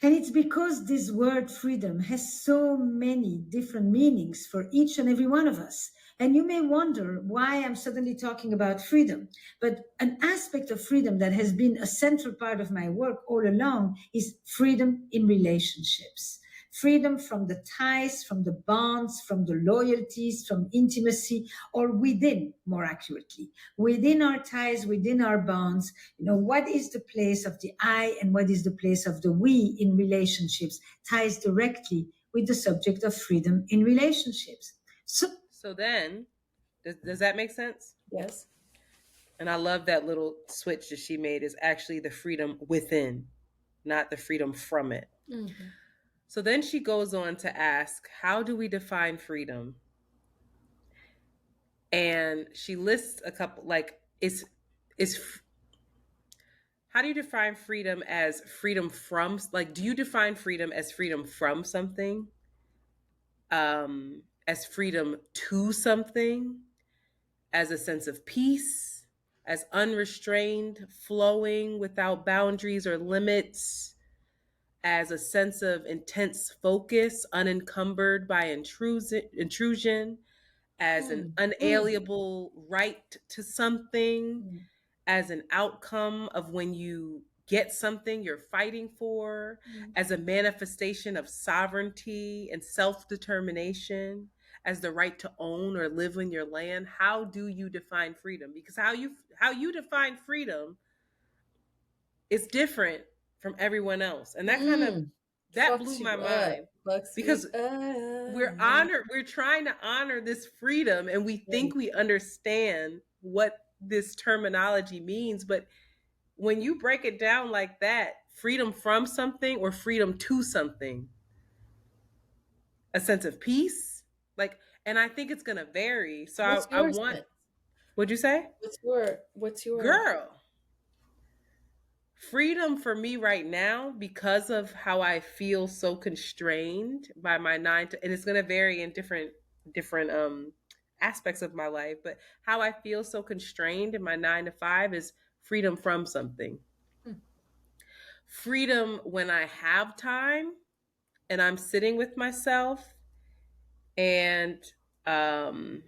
And it's because this word freedom has so many different meanings for each and every one of us. And you may wonder why I'm suddenly talking about freedom. But an aspect of freedom that has been a central part of my work all along is freedom in relationships. Freedom from the ties, from the bonds, from the loyalties, from intimacy, or within, more accurately, within our ties, within our bonds. What is the place of the I and what is the place of the we in relationships ties directly with the subject of freedom in relationships. So then, does that make sense? Yes. And I love that little switch that she made, is actually the freedom within, not the freedom from it. So then she goes on to ask, how do we define freedom? And she lists a couple, like, how do you define freedom as freedom from, like, do you define freedom as freedom from something? As freedom to something? As a sense of peace? As unrestrained, flowing without boundaries or limits? As a sense of intense focus, unencumbered by intrusion? As an unalienable right to something? As an outcome of when you get something you're fighting for? As a manifestation of sovereignty and self-determination? As the right to own or live in your land? How do you define freedom? Because how you define freedom is different from everyone else. And that kind of blew my mind, because we're trying to honor this freedom, and we think we understand what this terminology means, but when you break it down like that, freedom from something or freedom to something, a sense of peace, like, and I think it's going to vary. So I want, what'd you say? What's your girl? Freedom for me right now, because of how I feel so constrained by my and it's going to vary in different aspects of my life, but how I feel so constrained in my 9 to 5 is freedom from something. Freedom when I have time and I'm sitting with myself, and I'm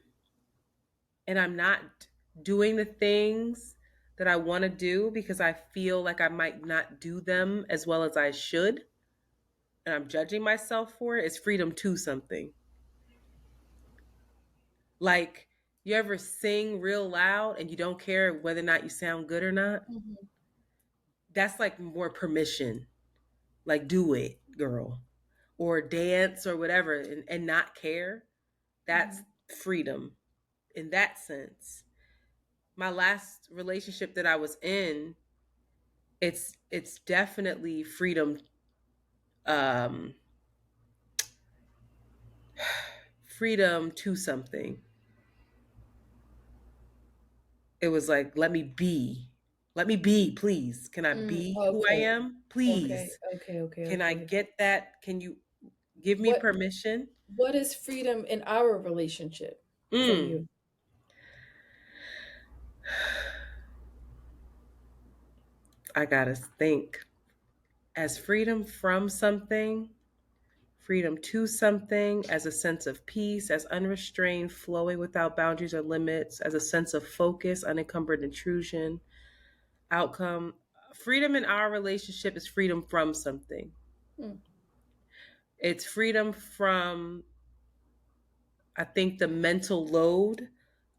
not doing the things that I want to do because I feel like I might not do them as well as I should, and I'm judging myself for it. It's freedom to something. Like, you ever sing real loud and you don't care whether or not you sound good or not? That's like more permission. Like, do it, girl. Or dance or whatever, and not care. That's freedom in that sense. My last relationship that I was in, it's definitely freedom, freedom to something. It was like, let me be, please. Can I be who I am, please? Okay. Can I get that? Can you give me permission? What is freedom in our relationship for you? I gotta think. As freedom from something, freedom to something, as a sense of peace, as unrestrained, flowing without boundaries or limits, as a sense of focus, unencumbered intrusion, outcome. Freedom in our relationship is freedom from something. Mm. It's freedom from, I think, the mental load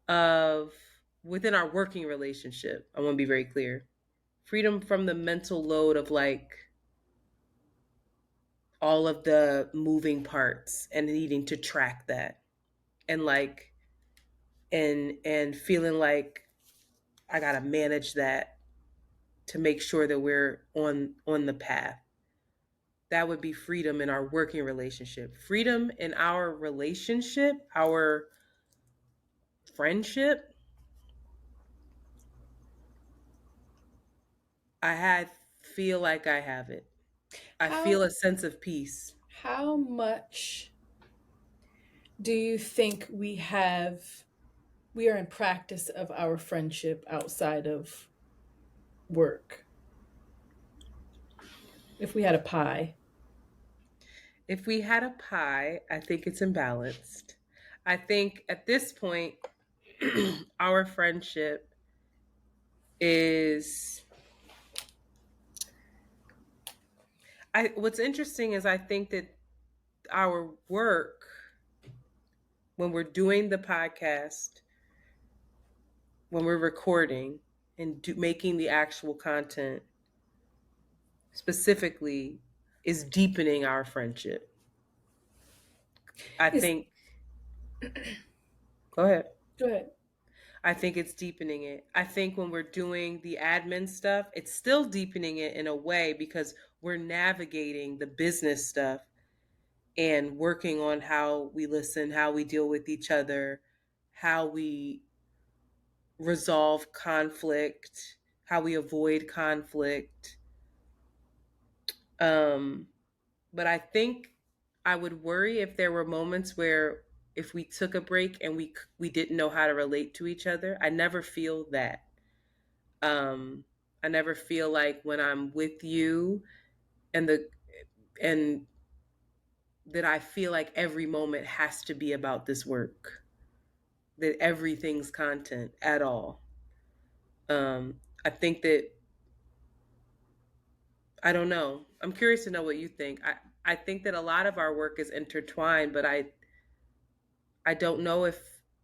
of within our working relationship. I want to be very clear. Freedom from the mental load of like all of the moving parts and needing to track that and like and feeling like I got to manage that to make sure that we're on the path. That would be freedom in our working relationship. Freedom in our relationship, our friendship, I feel like I have it. I feel How a sense of peace. how much do you think we are in practice of our friendship outside of work? If we had a pie. If we had a pie, I think it's imbalanced. I think at this point, our friendship is. What's interesting is I think that our work, when we're doing the podcast, when we're recording and making the actual content, specifically, is deepening our friendship. I Is think. Go ahead. Go ahead. I think it's deepening it. I think when we're doing the admin stuff, it's still deepening it in a way because we're navigating the business stuff and working on how we listen, how we deal with each other, how we resolve conflict, how we avoid conflict. Um, but I think I would worry if there were moments where if we took a break and we didn't know how to relate to each other. I never feel that. Um, I never feel like when I'm with you and the and that I feel like every moment has to be about this work. That everything's content at all. I think that I don't know. I'm curious to know what you think. I think that a lot of our work is intertwined, but I don't know if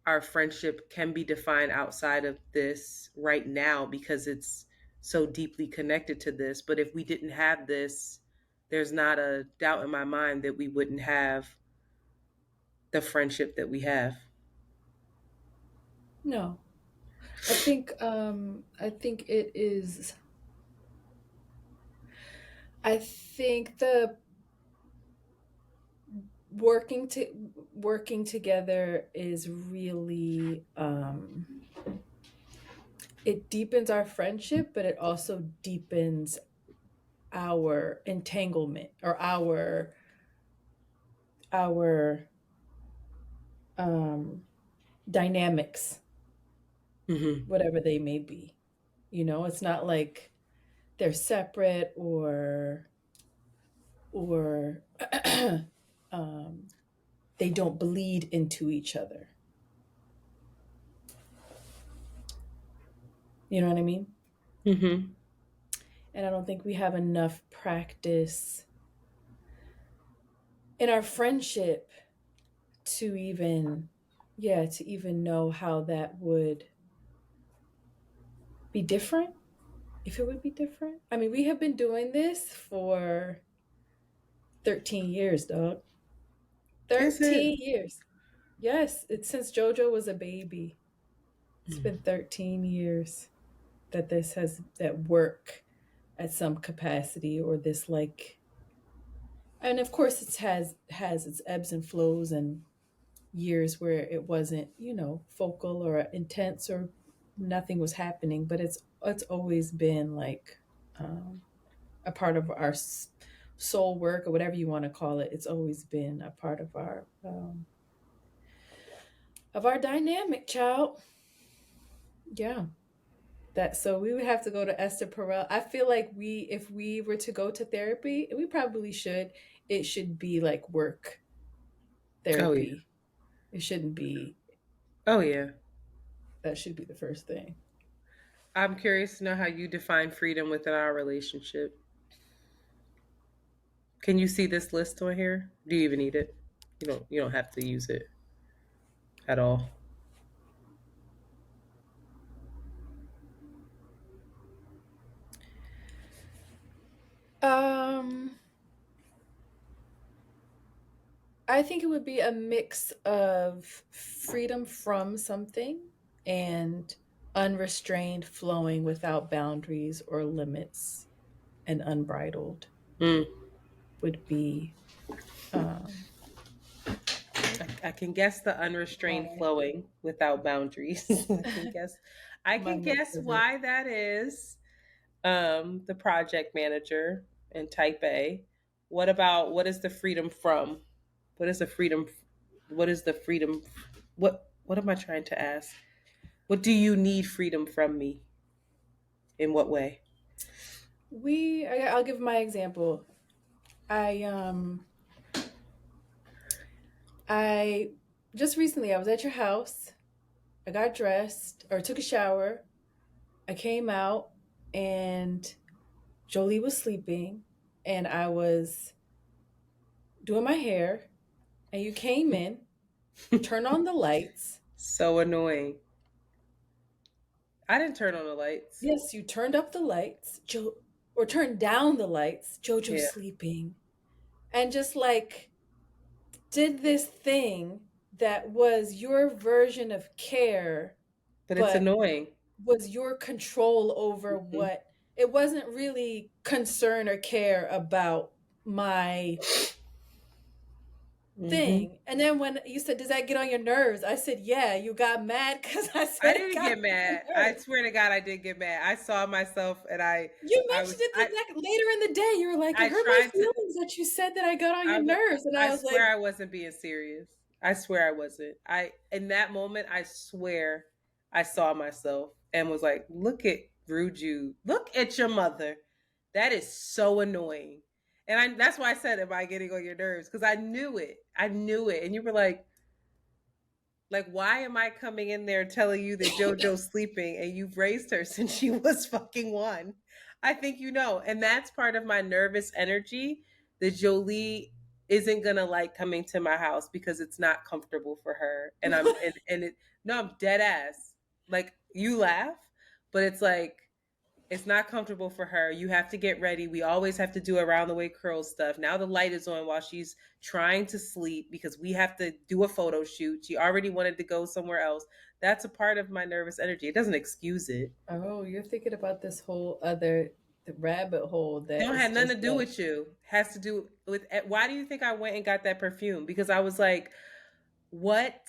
our friendship can be defined outside of this right now because it's so deeply connected to this. But if we didn't have this, there's not a doubt in my mind that we wouldn't have the friendship that we have. No. I think it is I think the working together is really it deepens our friendship, but it also deepens our entanglement or our um dynamics, Mm-hmm. whatever they may be. It's not like they're separate or um, they don't bleed into each other. You know what I mean? Mm-hmm. And I don't think we have enough practice in our friendship to even, yeah, to even know how that would be different. If it would be different. I mean, we have been doing this for 13 years, dog. Is it? 13 years. Yes, it's since JoJo was a baby. It's Mm. been 13 years that work at some capacity or this like, and of course it has its ebbs and flows and years where it wasn't, focal or intense or nothing was happening, but it's always been like a part of our soul work or whatever you want to call it. It's always been a part of our dynamic, child. Yeah, That so we would have to go to Esther Perel. I feel like if we were to go to therapy, we probably should. It should be like work Oh yeah. therapy. It shouldn't be. Oh yeah. That should be the first thing. I'm curious to know how you define freedom within our relationship. Can you see this list on here? Do you even need it? You don't have to use it at all. Um, I think it would be a mix of freedom from something and unrestrained flowing without boundaries or limits and unbridled Mm. would be um, I can guess the unrestrained my, flowing without boundaries. I my can mix guess of it. why that is. The project manager in type A. What about what is the freedom from? What is the freedom? What is the freedom? What am I trying to ask? What do you need freedom from me? In what way? I'll give my example. I I just recently I was at your house. I got dressed or took a shower. I came out and Jolie was sleeping and I was doing my hair and you came in, turned on the lights. So annoying. I didn't turn on the lights. Yes, you turned up the lights, or turned down the lights. Jojo's Yeah, sleeping. And just like did this thing that was your version of care, but it's but annoying. was your control over Mhm. what it wasn't really concern or care about my Mhm. thing. And then when you said, "Does that get on your nerves?" I said, "Yeah." You got mad because I I said it didn't got get on mad. your I nerves. swear to God, I did get mad. I saw myself, and You I mentioned was, it later in the day. You were like, "It I hurt my tried to. feelings that you said that I got on I your was. nerves," and I I was like, swear I wasn't being serious. I swear I wasn't. I in that moment, I swear I saw myself and was like, "Look at rude you. Look at your mother. That is so annoying." And that's why I said, "Am I getting on your nerves?" Because I knew it. I knew it. And you were like, why am I coming in there telling you that JoJo's sleeping and you've raised her since she was fucking one? I think you know. And that's part of my nervous energy that Jolie isn't gonna like coming to my house because it's not comfortable for her. And and it no, I'm dead ass. Like you laugh, but it's like it's not comfortable for her. You have to get ready. We always have to do around the way curl stuff. Now the light is on while she's trying to sleep because we have to do a photo shoot. She already wanted to go somewhere else. That's a part of my nervous energy. It doesn't excuse it. "Oh, you're thinking about this whole other the rabbit hole It that don't is have nothing to just do like, with you. It has to do with why do you think I went and got that perfume? Because I was like, what?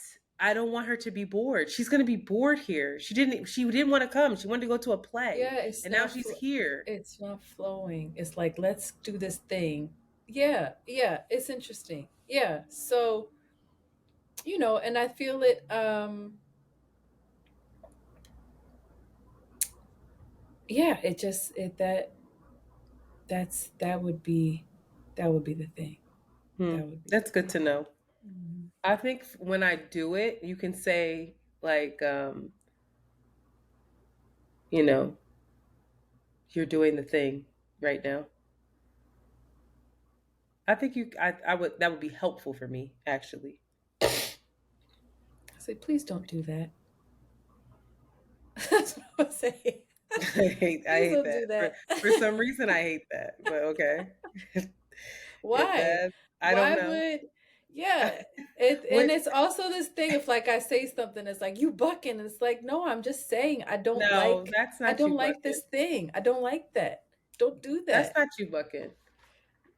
I don't want her to be bored. She's gonna be bored here. She didn't want to come. She wanted to go to a play. yeah, And now she's here. it's not flowing. It's like, let's do this thing. Yeah, yeah, it's interesting. Yeah, so and I feel it. Yeah, it just it that that's that would be the thing. Hmm. That would be That's good to know. the thing. I think when I do it, you can say like, you know, you're doing the thing right now. I think I would that would be helpful for me actually. I say, please don't do that. That's what I would say. I Please hate don't that. do that. For some reason I hate that, but okay. It Why? does. I don't Why know. would yeah. And What it's also this thing if like I say something, it's like you bucking. It's like, no, I'm just saying no, that's I not don't you like bucking. this thing. I don't like that. Don't do That's that. not you bucking.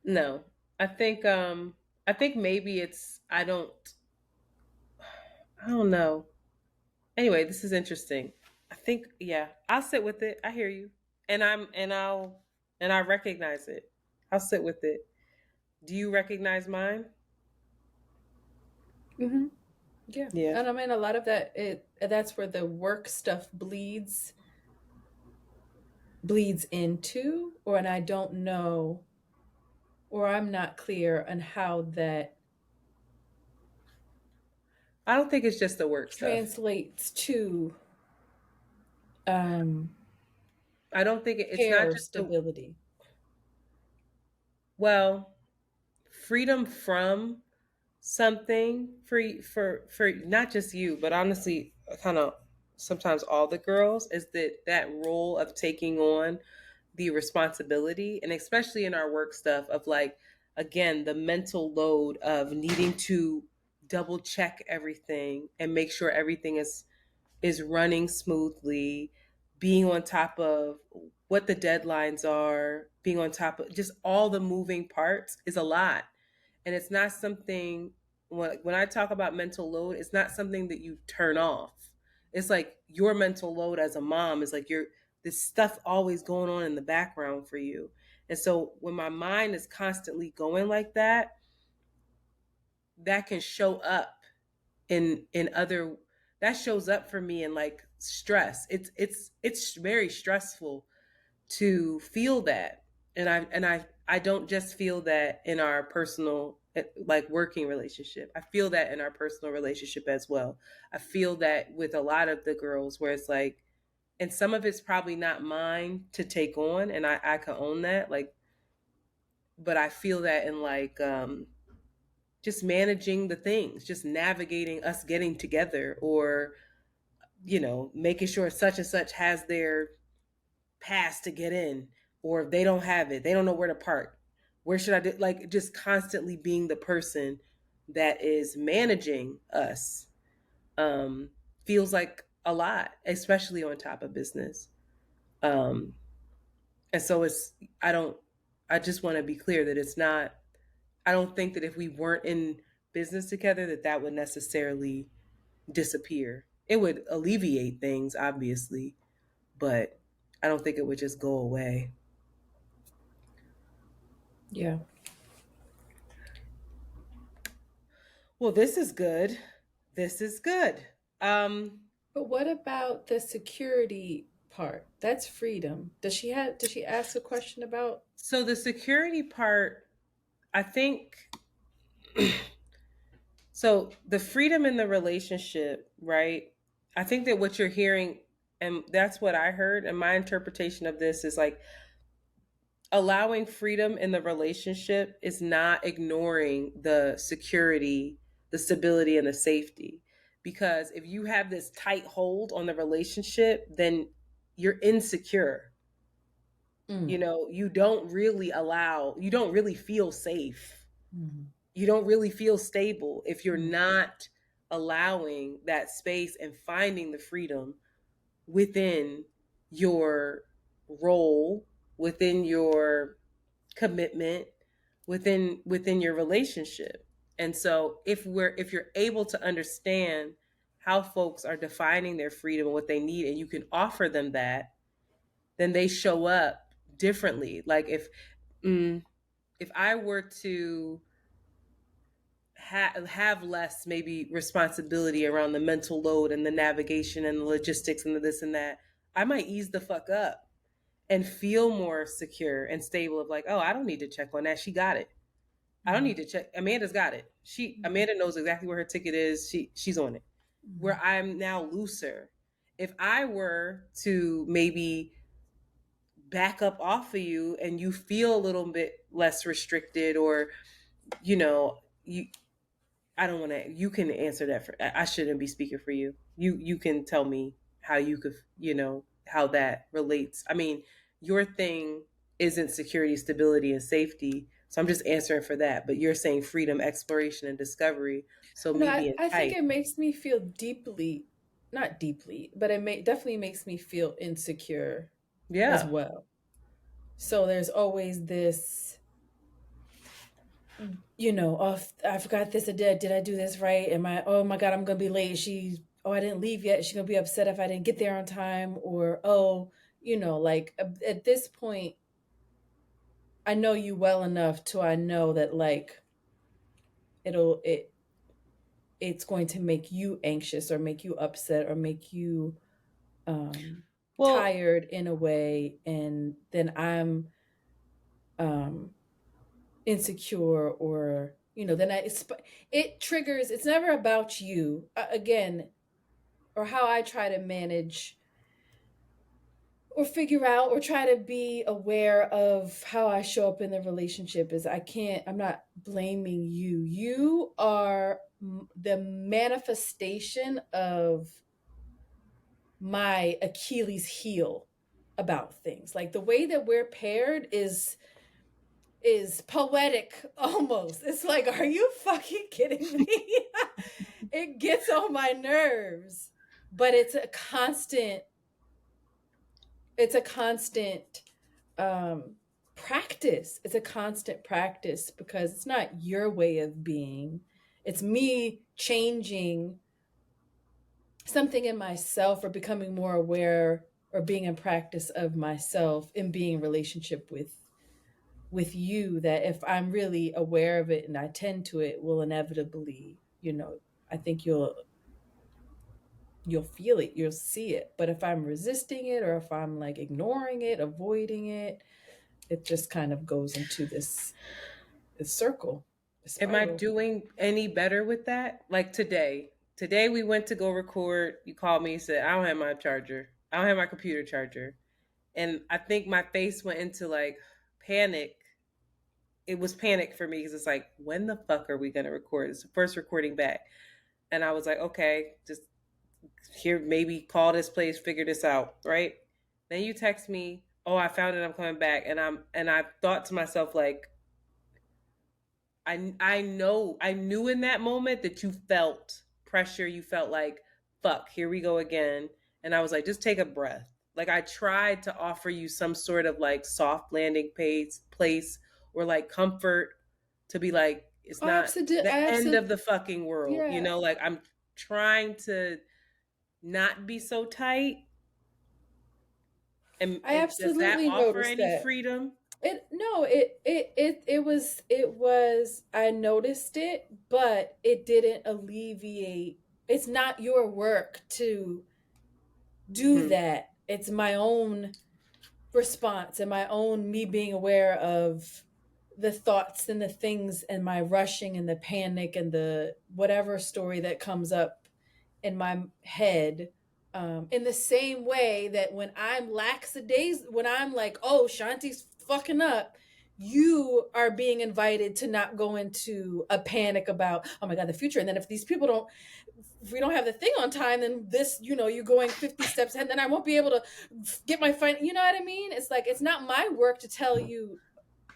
No. I think I think maybe it's I don't know. Anyway, this is interesting. I think yeah, I'll sit with it. I hear you. And I recognize it. I'll sit with it. Do you recognize mine? Hmm. Yeah. Yeah. And I mean a lot of that that's where the work stuff bleeds bleeds into, or and I don't know, or I'm not clear on how that I don't think it's just the work stuff. translates to um, I don't think it's not care just the, stability. well, freedom from something for not just you, but honestly, kind of sometimes all the girls, is that role of taking on the responsibility, and especially in our work stuff of like, again, the mental load of needing to double check everything and make sure everything is running smoothly, being on top of what the deadlines are, being on top of just all the moving parts is a lot. And it's not something, when I talk about mental load, it's not something that you turn off. It's like your mental load as a mom is like this stuff always going on in the background for you. And so when my mind is constantly going like that can show up in other, that shows up for me in like stress. It's very stressful to feel that. And I don't just feel that in our personal, like working relationship. I feel that in our personal relationship as well. I feel that with a lot of the girls where it's like, and some of it's probably not mine to take on, and I can own that, like, but I feel that in like just managing the things, just navigating us getting together, or making sure such and such has their pass to get in, or if they don't have it, they don't know where to park. Where should I do? Like, just constantly being the person that is managing us um, feels like a lot, especially on top of business. Um, and so I don't, I just want to be clear that it's not, I don't think that if we weren't in business together, that would necessarily disappear. It would alleviate things, obviously, but I don't think it would just go away. Yeah. Well, this is good. This is good. Um, But what about the security part? That's freedom. Did she ask a question about so the security part, I think, so the freedom in the relationship, right? I think that what you're hearing, and that's what I heard, and my interpretation of this is like, allowing freedom in the relationship is not ignoring the security, the stability, and the safety. Because if you have this tight hold on the relationship, then you're insecure. mm, You don't really feel safe. mm, You don't really feel stable if you're mm, not allowing that space and finding the freedom within your role, within your commitment, within your relationship. And so if you're able to understand how folks are defining their freedom and what they need, and you can offer them that, then they show up differently. Like if I were to have less maybe responsibility around the mental load and the navigation and the logistics and the this and that, I might ease the fuck up and feel more secure and stable of like, oh, I don't need to check on that. She got it. I don't mm, need to check. Amanda's got it. Amanda knows exactly where her ticket is. She's on it. Where I'm now looser. If I were to maybe back up off of you and you feel a little bit less restricted, or you know, you I don't want to. You can answer that. I shouldn't be speaking for you. You can tell me how you could, how that relates. I mean, your thing isn't security, stability, and safety. So I'm just answering for that. But you're saying freedom, exploration, and discovery. So No, me being I think tight. it makes me feel deeply, not deeply, but definitely makes me feel insecure as Yeah. well. So there's always this, oh, I forgot this. Did I do this right? Oh my God, I'm going to be late. I didn't leave yet. She's going to be upset if I didn't get there on time. Or, oh, like at this point, I know you well enough to I know that like it'll, it, it's going to make you anxious or make you upset or make you, um, tired in a way, and then I'm insecure, or then it triggers. It's never about you, again, or how I try to manage or figure out or try to be aware of how I show up in the relationship is I'm not blaming you. You are the manifestation of my Achilles heel about things. Like, the way that we're paired is poetic almost. It's like, are you fucking kidding me? It gets on my nerves, but it's a constant practice. It's a constant practice, because it's not your way of being. It's me changing something in myself, or becoming more aware, or being in practice of myself, and being in relationship with you, that if I'm really aware of it and I tend to it, will inevitably, I think you'll feel it, you'll see it. But if I'm resisting it, or if I'm like ignoring it, avoiding it, it just kind of goes into this circle. Am I doing any better with that? Like today we went to go record. You called me and said, I don't have my charger. I don't have my computer charger. And I think my face went into like panic. It was panic for me, because it's like, when the fuck are we going to record? It's the first recording back. And I was like, okay, just here, maybe call this place, figure this out. Right. Then you text me, oh, I found it, I'm coming back. And I thought to myself, like, I knew in that moment that you felt pressure. You felt like, fuck, here we go again. And I was like, just take a breath. Like, I tried to offer you some sort of like soft landing place, or like comfort, to be like, it's not the end of the fucking world. Yeah. Like, I'm trying to not be so tight. And I absolutely does that offer any that. freedom? It was, I noticed it, but it didn't alleviate. It's not your work to do that. It's my own response, and my own, me being aware of the thoughts and the things, and my rushing and the panic and the whatever story that comes up in my head. In the same way that when I'm lackadaisical, when I'm like, oh, Shanti's fucking up, you are being invited to not go into a panic about, oh my God, the future. And then if we don't have the thing on time, then this, you're going 50 steps ahead, and then I won't be able to get my fine. You know what I mean? It's like, it's not my work to tell you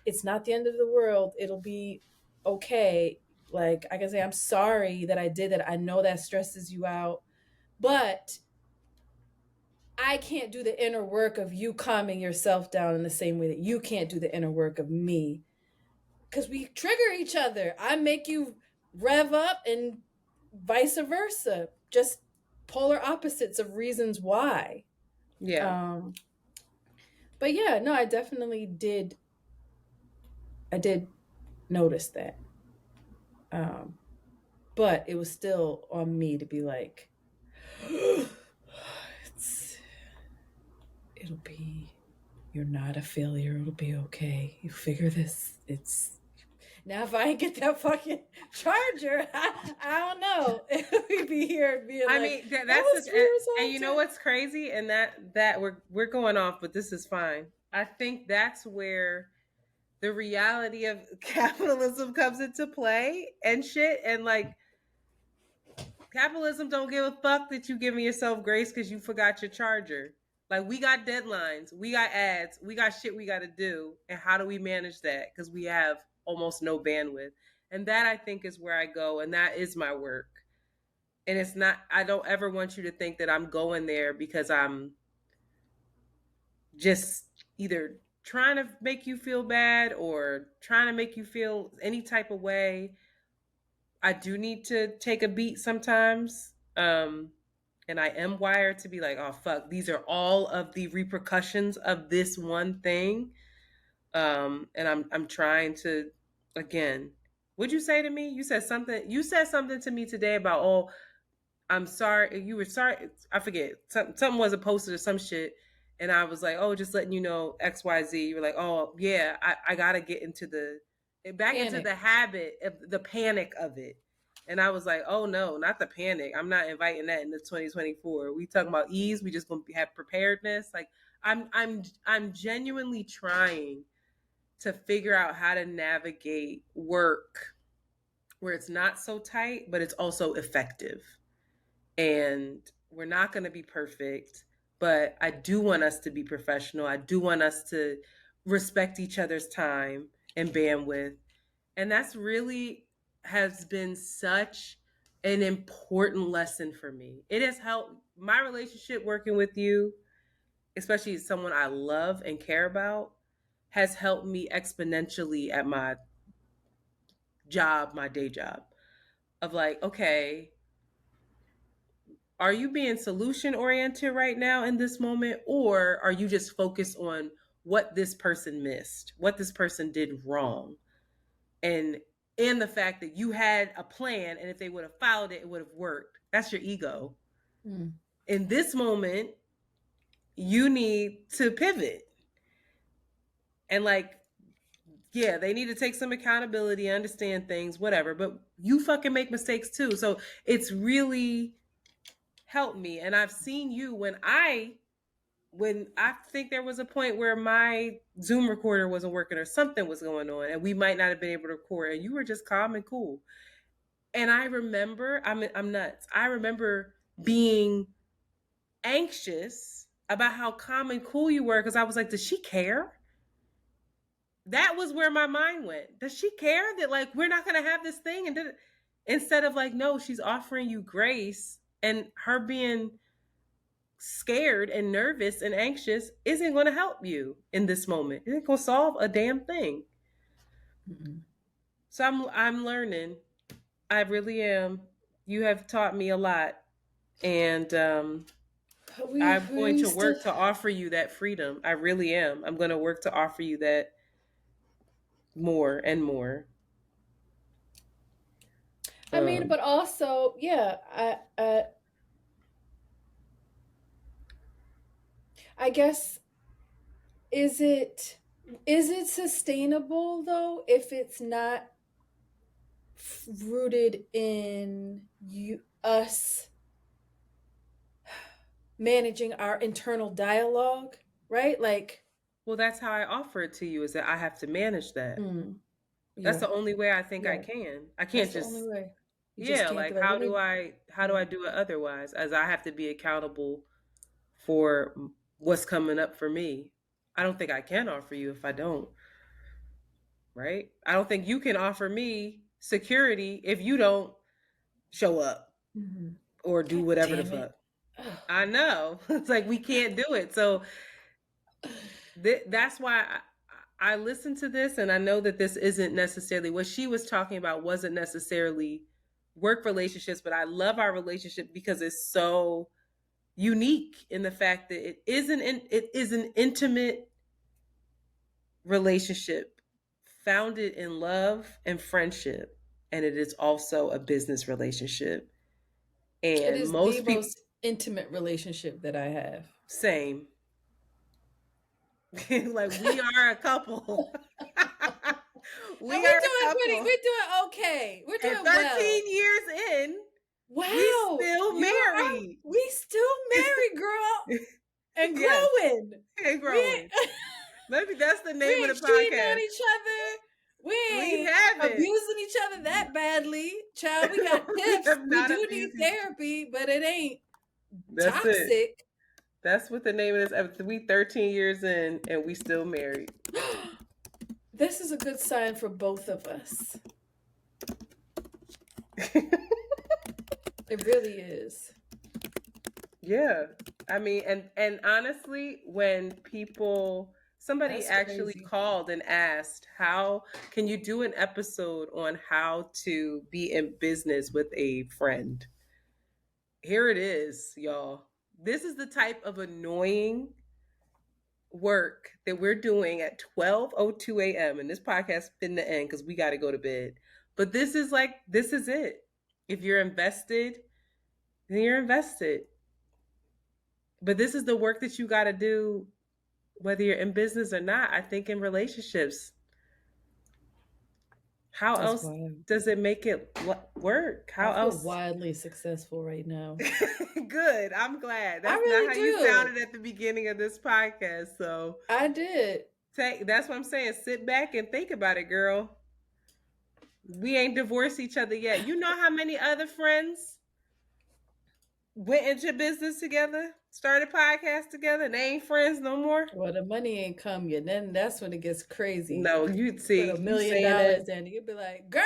it's not the end of the world. It'll be okay. Like, I can say, I'm sorry that I did that. I know that stresses you out, but I can't do the inner work of you calming yourself down in the same way that you can't do the inner work of me. Because we trigger each other. I make you rev up, and vice versa. Just polar opposites of reasons why. Yeah. But yeah, no, I definitely did. I did notice that. But it was still on me to be like, you're not a failure. It'll be okay. You figure this. Now, if I get that fucking charger, I don't know. We'd be here being like, I mean, that's and you know what's crazy, and that we're going off, but this is fine. I think that's where the reality of capitalism comes into play and shit, and like, capitalism don't give a fuck that you giving yourself grace because you forgot your charger. Like, we got deadlines, we got ads, we got shit we got to do, and how do we manage that? Because we have almost no bandwidth, and that, I think, is where I go, and that is my work. And it's not, I don't ever want you to think that I'm going there because I'm just either trying to make you feel bad or trying to make you feel any type of way. I do need to take a beat sometimes. And I am wired to be like, oh, fuck, these are all of the repercussions of this one thing. And I'm trying to, again, what'd you say to me? You said something to me today about, oh, I'm sorry. You were sorry. I forget. Something wasn't posted or some shit. And I was like, oh, just letting you know XYZ. You were like, oh yeah, I gotta get into into the habit of the panic of it. And I was like, oh no, not the panic. I'm not inviting that into 2024. We talking about ease. We just gonna have preparedness. Like I'm genuinely trying to figure out how to navigate work where it's not so tight, but it's also effective. And we're not going to be perfect, but I do want us to be professional. I do want us to respect each other's time and bandwidth. And that's really has been such an important lesson for me. It has helped my relationship working with you, especially someone I love and care about, has helped me exponentially at my job, my day job, of like, okay, are you being solution oriented right now in this moment, or are you just focused on what this person missed, what this person did wrong, and the fact that you had a plan, and if they would have followed it, it would have worked. That's your ego. In this moment, you need to pivot. And like, yeah, they need to take some accountability, understand things, whatever, but you fucking make mistakes too. So it's really helped me. And I've seen you when I think there was a point where my Zoom recorder wasn't working or something was going on and we might not have been able to record, and you were just calm and cool. And I remember, I'm nuts. I remember being anxious about how calm and cool you were, because I was like, does she care? That was where my mind went. Does she care that like we're not going to have this thing? And instead of like, no, she's offering you grace, and her being scared and nervous and anxious isn't going to help you in this moment. It ain't going to solve a damn thing. Mm-hmm. So I'm learning. I really am. You have taught me a lot, and I'm going to work to offer you that freedom. I really am. I'm going to work to offer you that more and more. I mean, but also, yeah, I guess, is it sustainable though if it's not rooted in us managing our internal dialogue, right? Like, well, that's how I offer it to you, is that I have to manage that. Yeah. That's the only way I think I can. I can't that's the only way. Yeah, like how do I do it otherwise? As I have to be accountable for what's coming up for me. I don't think I can offer you if I don't. Right? I don't think you can offer me security if you don't show up or do whatever the fuck. I know. It's like we can't do it. So that's why I listened to this, and I know that this isn't necessarily what she was talking about, wasn't necessarily work relationships, but I love our relationship because it's so unique in the fact that it is an intimate relationship founded in love and friendship, and it is also a business relationship. And it is the most intimate relationship that I have. Same. Like we are a couple. We're doing okay. We're doing 13 years in. Wow. We still married. We still married, girl. And growing. And growing. Maybe that's the name of the podcast. Cheating on each other. We ain't abusing each other that badly. Child, we got tips. We do need therapy, but it ain't toxic. That's what the name of this episode. We 13 years in and we still married. This is a good sign for both of us. It really is. Yeah. I mean, and honestly, when somebody actually called and asked, how can you do an episode on how to be in business with a friend? Here it is, y'all. This is the type of annoying work that we're doing at 12:02 a.m. and this podcast in the end because we got to go to bed. But this is it. If you're invested, then you're invested. But this is the work that you got to do, whether you're in business or not. I think in relationships, how That's else wild. does it make it work? How I feel else? wildly successful right now. Good. I'm glad. That's really not how do. you sounded at the beginning of this podcast. So I did. that's what I'm saying. Sit back and think about it, girl. We ain't divorced each other yet. You know how many other friends went into business together, started podcasts together, and they ain't friends no more? Well, the money ain't come yet. Then that's when it gets crazy. No, you'd see. Put $1 You million saying that? in, you'd be like, girl,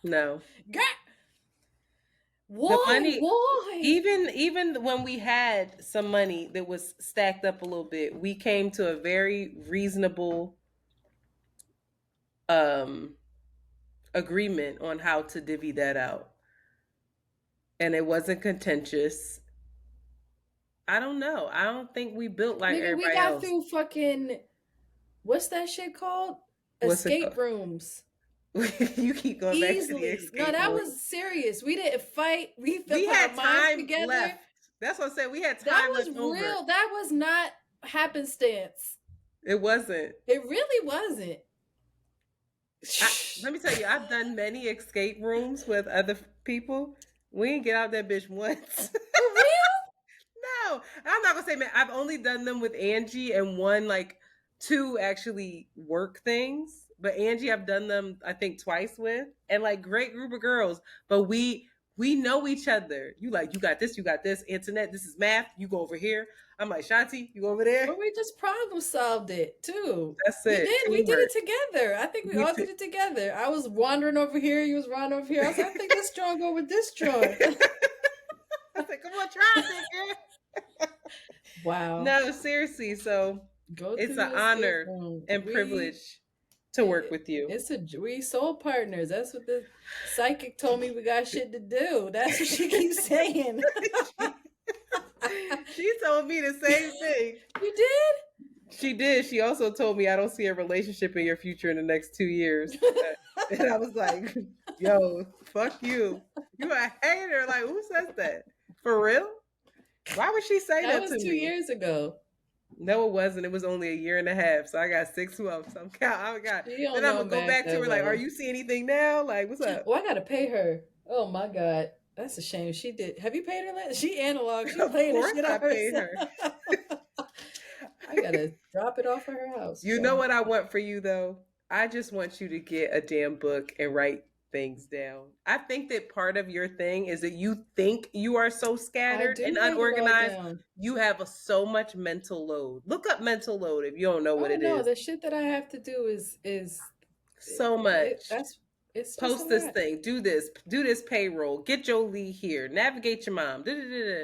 No. girl. The money, Why? even when we had some money that was stacked up a little bit, we came to a very reasonable agreement on how to divvy that out. And it wasn't contentious. I don't know. I don't think we built like Nigga, everybody we got else. through fucking, what's that shit called? What's it Escape called? rooms. You keep going back to the Easily. escape No, that room. was serious. We didn't fight. We had our minds time together. left. That's what I said. We had time That was left over. real. That was not happenstance. It wasn't. It really wasn't. Let me tell you, I've done many escape rooms with other people. We didn't get out that bitch once. For real? No, I'm not gonna say, man. I've only done them with Angie and two actually work things. But Angie, I've done them, I think, twice with, and like great group of girls. But we know each other. You got this, you got this. Antoinette, this is math. You go over here. I'm like, Shanti, you go over there. But we just problem solved it too. That's it. We did it together. I think we all did it together. I was wandering over here. You was wandering over here. I was like, I think this joint go with this joint. I said, come on, try it, girl. Wow. No, seriously. So it's an honor and privilege to work with you. We soul partners. That's what the psychic told me. We got shit to do. That's what she keeps saying. She told me the same thing. You did? She did. She also told me I don't see a relationship in your future in the next 2 years. And I was like, yo, fuck you. You a hater. Like, who says that? For real? Why would she say that to me? That was 2 years ago. No, it wasn't. It was only 1.5 years. So I got 6 months. Then I'm gonna go back to her like, are you seeing anything now? Like, what's up? Well, I gotta pay her. Oh my God. That's a shame. She did. Have you paid her? She analog. She's paying the shit out of herself. I gotta drop it off at her house. You know what I want for you though? I just want you to get a damn book and write things down. I think that part of your thing is that you think you are so scattered and unorganized. You have so much mental load. Look up mental load if you don't know what it is. The shit that I have to do is so much. It's post this thing, do this payroll, get your lead here, navigate your mom,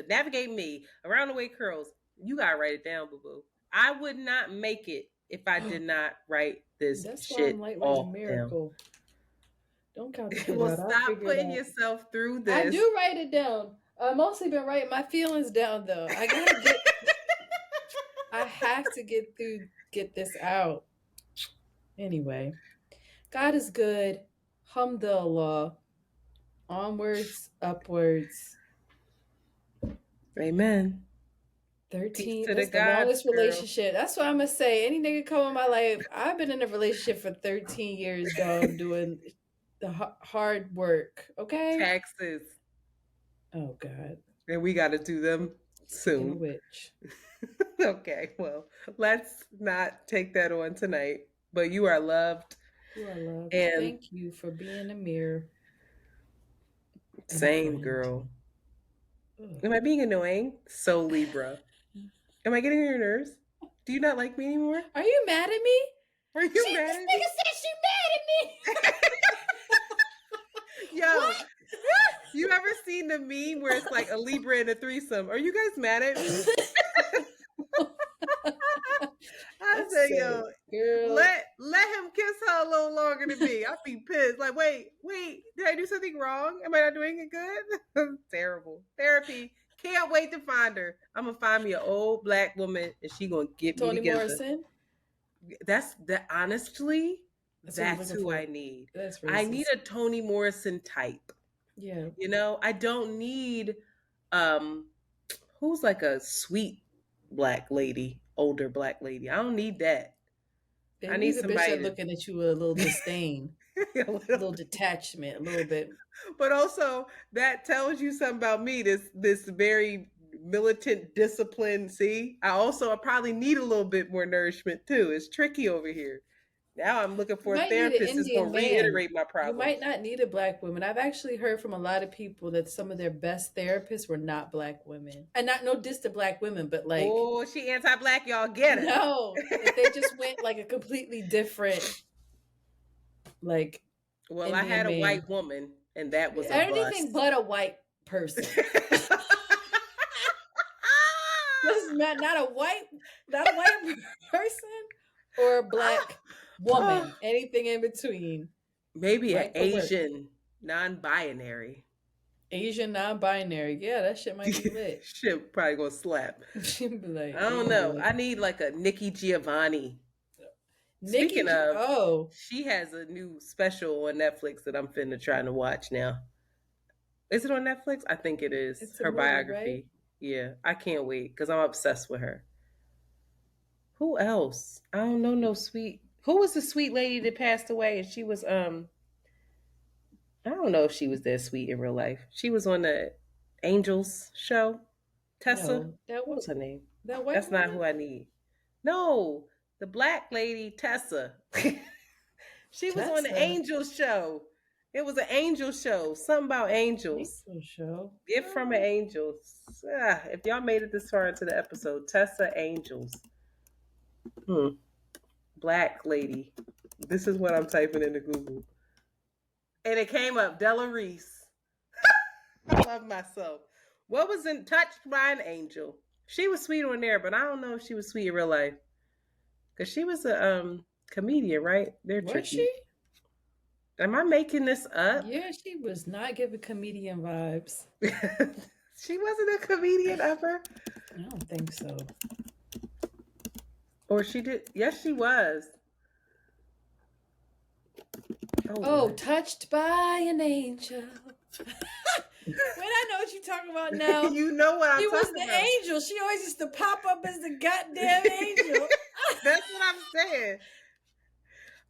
navigate me, around the way curls. You gotta write it down, boo boo. I would not make it if I did not write this shit all down. Don't count it. Well, stop putting yourself through this. I do write it down. I've mostly been writing my feelings down though. I have to get this out. Anyway, God is good. Alhamdulillah. Onwards, upwards. Amen. 13. That's the longest relationship. That's what I'm gonna say. Any nigga come in my life, I've been in a relationship for 13 years, dog, doing the hard work. Okay. Taxes. Oh God. And we got to do them soon. Which? Okay. Well, let's not take that on tonight. But you are loved. You are loved. And thank you for being a mirror. Same, girl. Am I being annoying? So Libra. Am I getting on your nerves? Do you not like me anymore? Are you mad at me? Are you mad at me? This nigga said she mad at me. Yo, what? You ever seen the meme where it's like a Libra and a threesome? Are you guys mad at me? I said, yo, girl. Let him kiss her a little longer than me. I'd be pissed. Like, wait, did I do something wrong? Am I not doing it good? Terrible. Therapy. Can't wait to find her. I'm gonna find me an old Black woman, and she gonna get me together. Morrison. Honestly, that's who I need. I need a Toni Morrison type. Yeah. You know, I don't need Who's like a sweet black lady, older black lady? I don't need that. They I need need a bitch somebody that to looking at you with a little disdain, a a little, little detachment, a little bit. but also that tells you something about me. This very militant discipline. See, I probably need a little bit more nourishment too. It's tricky over here. Now I'm looking You for a might need an therapist that's Indian going to man. reiterate my You might problems. not need a black woman. I've actually heard from a lot of people that some of their best therapists were not black women. And not no diss to black women, but like Oh, she anti-black, y'all get it. no, that they just went like a completely different like Well, I Indian had a man. white woman, and that was a Anything bust. but a white person. This is not a white person or a black woman. Anything in between. Maybe an Might could work. Asian non-binary. Asian non-binary. Yeah, that shit might be lit. Shit probably gonna slap. She'd be like, I don't know. I need like a Nikki Giovanni. Speaking of, oh, she has a new special on Netflix that I'm finna trying to watch now. Is it on Netflix? I think it is. It's a Her movie, biography. right? Yeah, I can't wait because I'm obsessed with her. Who else? I don't know no sweet. Who was the sweet lady that passed away? And she was I don't know if she was that sweet in real life. She was on the Angels show. Tessa. No, that What was her name? that white That's not woman? who I need. No, the black lady Tessa. She was on the Tessa? Angels show. It was an angel show. Something about angels. Angel show. Gift from an angel. If y'all made it this far into the episode, Tessa Angels. Black lady. This is what I'm typing into Google. And it came up, Della Reese. I love myself. What was in Touched by an Angel? She was sweet on there, but I don't know if she was sweet in real life. Because she was a comedian, right? They're Was tricky. she? Am I making this up? Yeah, she was not giving comedian vibes. She wasn't a comedian ever? I don't think so. Or she did? Yes, she was. Oh, Touched by an Angel. Wait, I know what you're talking about now. You know what I'm She was talking the about. angel. She always used to pop up as the goddamn angel. That's what I'm saying.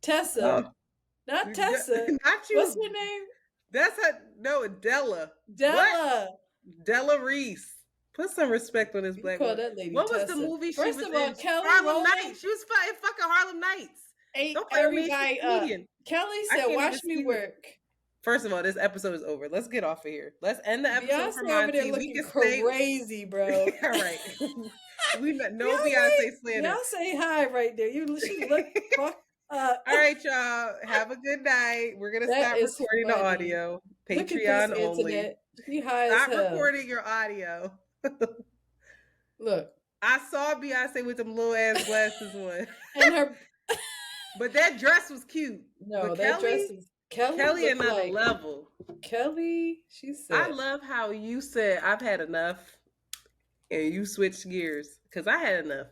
Tessa. Not Tessa. Not you. What's her name? That's her. No, Della. Della. What? Della Reese. Put some respect on this You black call woman. that lady What was Tessa. the movie First she was of all, in? Kelly Harlem Rowland Nights. She was fucking Harlem Nights. ate Don't play with me. She's a everybody up. comedian. Kelly I said, can't watch even me see work. First of all, this episode is over. Let's get off of here. Let's end the episode for Beyonce over there Monty. We looking can stay. crazy, bro. All right. We no Beyonce slander. Beyonce high right there. She look fucked up. All right, y'all. Have a good night. We're gonna That stop is recording the funny. audio. Look at Patreon this only. internet. She high Stop as hell. recording your audio. Look. I saw Beyonce with them little ass glasses on. And her But that dress was cute. no, But that dress is Kelly looked another like level. Kelly, she said I love how you said I've had enough and you switched gears. Because I had enough.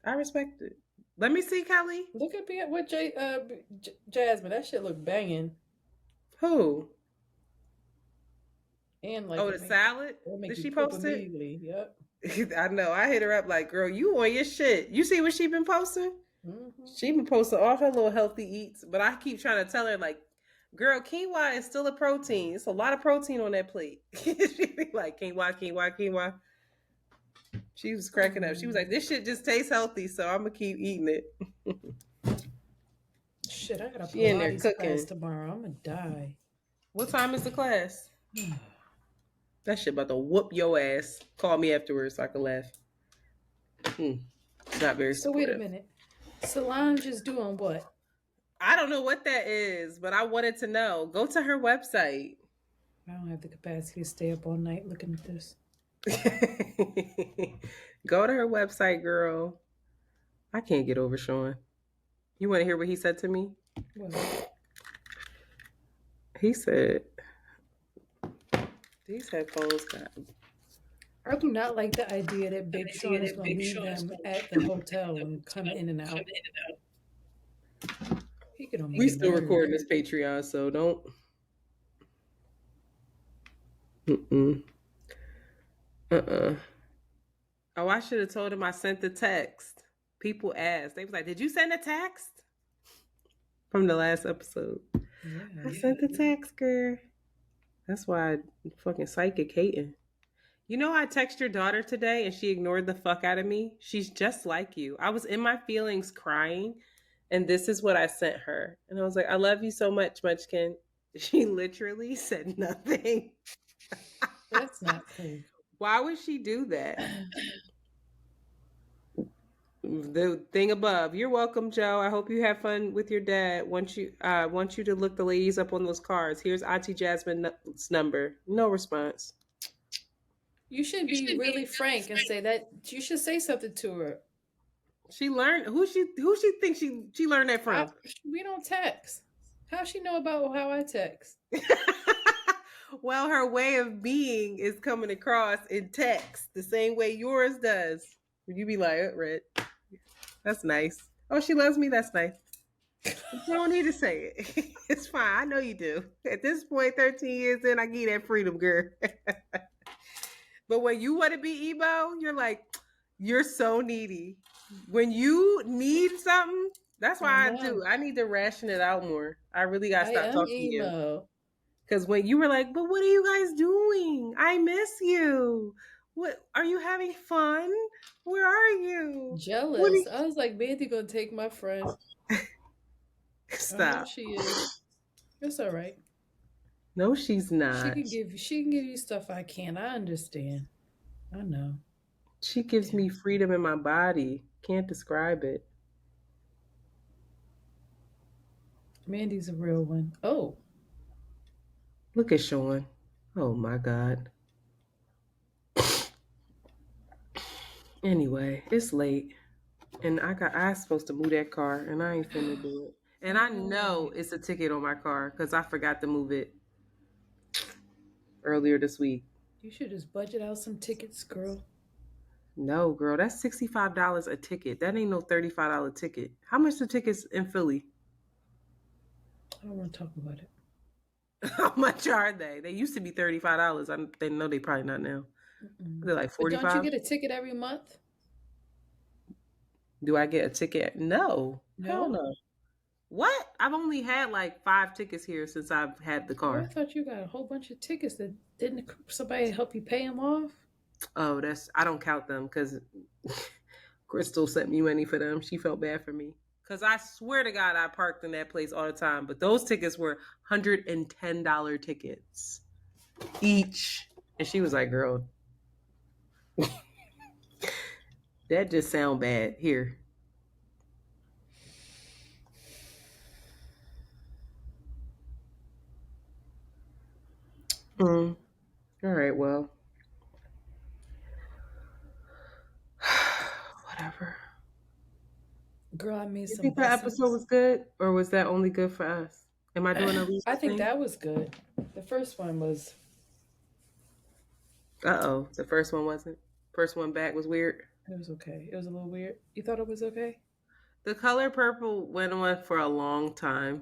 I respect it. Let me see, Kelly. look at what Jasmine. That shit look banging. Who? And like Oh, the salad? Did Did she post it? immediately. Yep. I know. I hit her up like, girl, you on your shit. You see what she been posting? Mm-hmm. She been posting all her little healthy eats, but I keep trying to tell her like, girl, quinoa is still a protein. It's a lot of protein on that plate. She be like, quinoa. She was cracking up. She was like, this shit just tastes healthy, so I'm gonna keep eating it. Shit, I got a She in there Pilates cooking. class tomorrow. I'm gonna die. What time is the class? That shit about to whoop your ass. Call me afterwards so I can laugh. It's not very So wait a supportive. minute. Solange is doing what? I don't know what that is, but I wanted to know. Go to her website. I don't have the capacity to stay up all night looking at this. Go to her website, girl. I can't get over Sean. You want to hear what he said to me? What? He said, these headphones got... I do not like the idea that Big Sean is going to leave them at the hotel and come in and out. He could only We get still married. recording this Patreon, so don't... Uh-uh. Oh, I should have told him I sent the text. People asked. They was like, "Did you send a text?" From the last episode. Yeah. I sent the text, girl. That's why I fucking psychic hating. You know, I text your daughter today and she ignored the fuck out of me. She's just like you. I was in my feelings crying, and this is what I sent her. And I was like, "I love you so much, Munchkin." She literally said nothing. That's not cool. Why would she do that? The thing above. You're welcome, Joe. I hope you have fun with your dad. Want you to look the ladies up on those cards. Here's Auntie Jasmine's number. No response. You should be really frank and say that you should say something to her. She learned who she thinks she learned that from. We don't text. How she know about how I text? Well, her way of being is coming across in text the same way yours does. You be like, "Red, that's nice. Oh, she loves me. That's nice." You don't need to say it. It's fine. I know you do. At this point, 13 years in, I give you that freedom, girl. But when you want to be emo, you're like, you're so needy. When you need something, that's why I do. I need to ration it out more. I really got to stop talking to you. Because when you were like, "But what are you guys doing? I miss you. What are you having fun? Where are you?" Jealous. I was like, "Mandy gonna take my friend." Stop. She is. It's all right. No, she's not. She can give you stuff I can't. I understand. I know. She gives me freedom in my body. Can't describe it. Mandy's a real one. Oh. Look at Sean. Oh my God. Anyway, it's late. And I supposed to move that car, and I ain't finna do it. And I know it's a ticket on my car because I forgot to move it earlier this week. You should just budget out some tickets, girl. No, girl, that's $65 a ticket. That ain't no $35 ticket. How much the tickets in Philly? I don't want to talk about it. How much are they? They used to be $35. They know they probably not now. They're like $45. Don't you get a ticket every month? Do I get a ticket? No. Hell no. What? I've only had like 5 tickets here since I've had the car. I thought you got a whole bunch of tickets that didn't somebody help you pay them off? Oh, I don't count them because Crystal sent me money for them. She felt bad for me. Because I swear to God, I parked in that place all the time. But those tickets were $110 tickets each. And she was like, "Girl, that just sound bad. Here." All right, well. Whatever. Girl, I made some. You think that episode was good, or was that only good for us? Am I doing a Lisa I think thing? that was good. The first one was. The first one wasn't. First one back was weird. It was okay. It was a little weird. You thought it was okay? The color purple went on for a long time.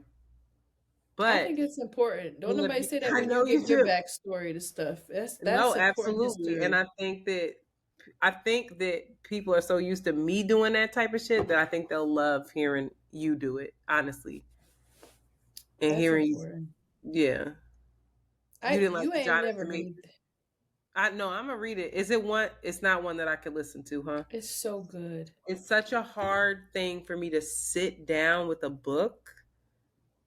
But I think it's important. Don't nobody say that when you give your backstory to stuff. That's no, absolutely. History. And I think that people are so used to me doing that type of shit that I think they'll love hearing you do it, honestly. And that's hearing important. Yeah. You didn't like Jonathan never read. I'm gonna read it. Is it one? It's not one that I could listen to, huh? It's so good. It's such a hard thing for me to sit down with a book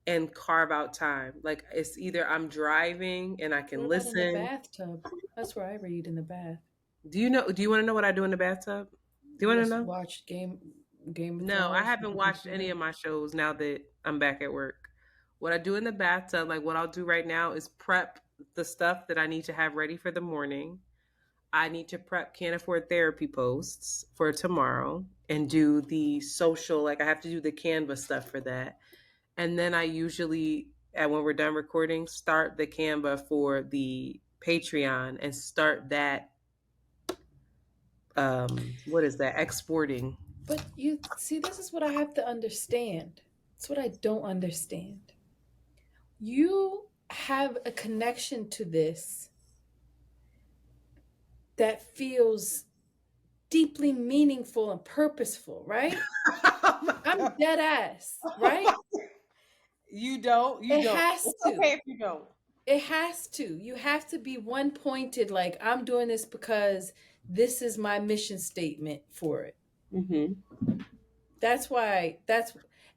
and carve out time. Like it's either I'm driving and I can listen. In the bathtub. That's where I read, in the bath. Do you want to know what I do in the bathtub? Do you want to know? Watch Game of Thrones. No, I haven't watched any of my shows now that I'm back at work. What I do in the bathtub, like what I'll do right now, is prep the stuff that I need to have ready for the morning. I need to prep Can't Afford Therapy posts for tomorrow and do the social, like I have to do the Canva stuff for that. And then I usually, when we're done recording, start the Canva for the Patreon and start that, what is that, exporting. But you see, this is what I have to understand. It's what I don't understand. You have a connection to this that feels deeply meaningful and purposeful, right? I'm dead ass, right? You don't. It It's has okay to. if you don't. It has to. You have to be one pointed, like, I'm doing this because this is my mission statement for it. That's why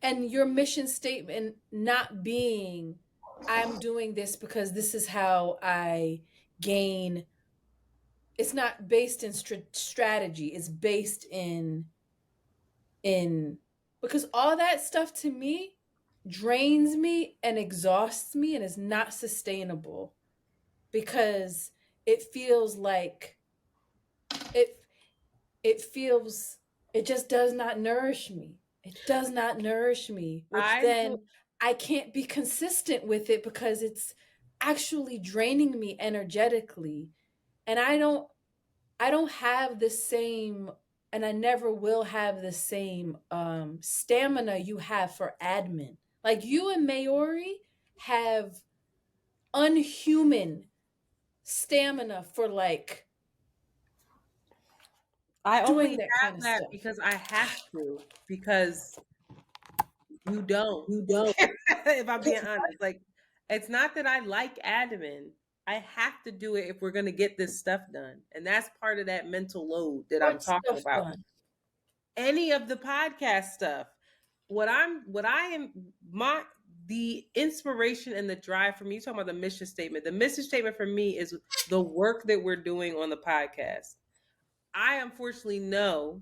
and your mission statement not being, I'm doing this because this is how I gain. It's not based in strategy. It's based in because all that stuff to me drains me and exhausts me and is not sustainable, because it feels like it it feels it just does not nourish me. It does not nourish me, which I then I can't be consistent with it because it's actually draining me energetically. And I don't have the same, and I never will have the same stamina you have for admin. Like you and Maori have unhuman stamina for like I only doing that have kind of that stuff. because I have to. Because you don't. You don't. If I'm being honest, like it's not that I like admin. I have to do it if we're gonna get this stuff done, and that's part of that mental load that I'm What talking stuff about. done? Any of the podcast stuff. What I am my the inspiration and the drive for me, you talking about the mission statement. The mission statement for me is the work that we're doing on the podcast. I unfortunately know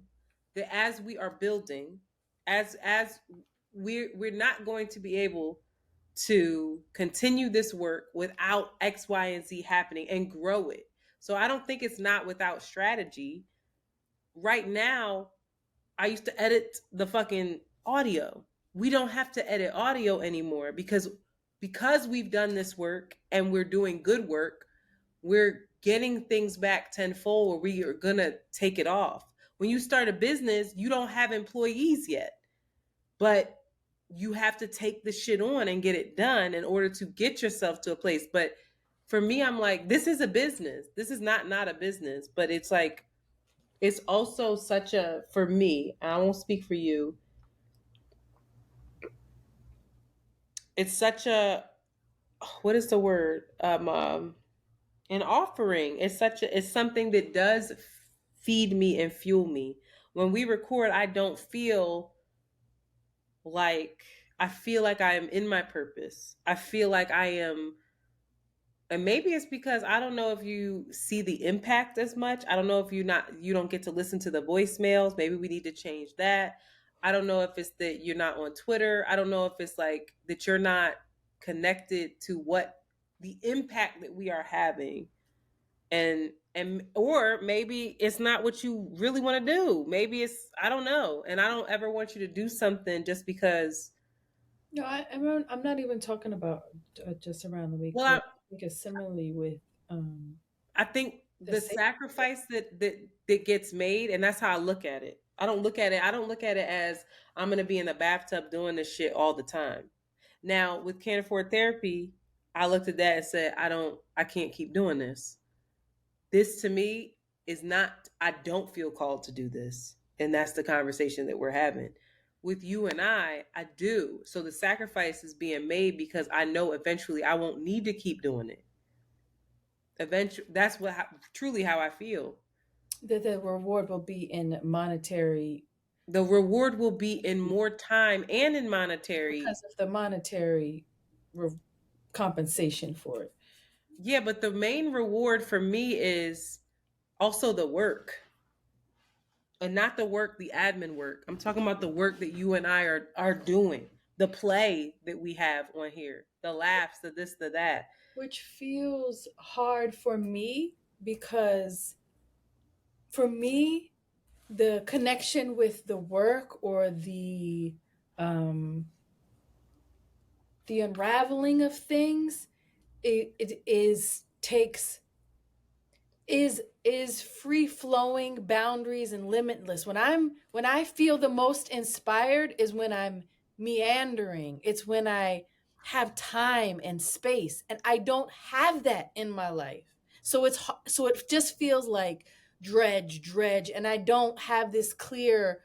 that as we are building, as we're not going to be able to continue this work without X, Y, and Z happening and grow it. So I don't think it's not without strategy. Right now, I used to edit the fucking audio. We don't have to edit audio anymore because we've done this work and we're doing good work. We're getting things back tenfold, or we are gonna take it off. When you start a business, you don't have employees yet, but you have to take the shit on and get it done in order to get yourself to a place. But for me, I'm like, this is a business. This is not a business, but it's like it's also such a, for me, I won't speak for you, it's such a, what is the word, an offering. It's something that does feed me and fuel me. When we record, I don't feel like, I feel like I am in my purpose. I feel like I am, and maybe it's because I don't know if you see the impact as much. I don't know if you don't get to listen to the voicemails. Maybe we need to change that. I don't know if it's that you're not on Twitter. I don't know if it's like that you're not connected to what the impact that we are having. And or maybe it's not what you really want to do. Maybe it's, I don't know. And I don't ever want you to do something just because. No, I'm not even talking about just around the week. Well, But I think it's similarly with I think the the same. sacrifice that gets made, and that's how I look at it. I don't look at it as I'm gonna be in the bathtub doing this shit all the time. Now with Can't Afford Therapy, I looked at that and said, I can't keep doing this. This to me is not, I don't feel called to do this. And that's the conversation that we're having. With you and I do. So the sacrifice is being made because I know eventually I won't need to keep doing it. Eventually, that's truly how I feel. That the reward will be in monetary, The reward will be in more time and in monetary. because of the monetary compensation for it. Yeah, but the main reward for me is also the work. And not the work, the admin work. I'm talking about the work that you and I are doing. The play that we have on here. The laughs, the this, the that. Which feels hard for me because for me, the connection with the work or um the unraveling of things, it is takes is free flowing, boundaries and limitless. When I feel the most inspired is when I'm meandering. It's when I have time and space, and I don't have that in my life. So so it just feels like dredge, and I don't have this clear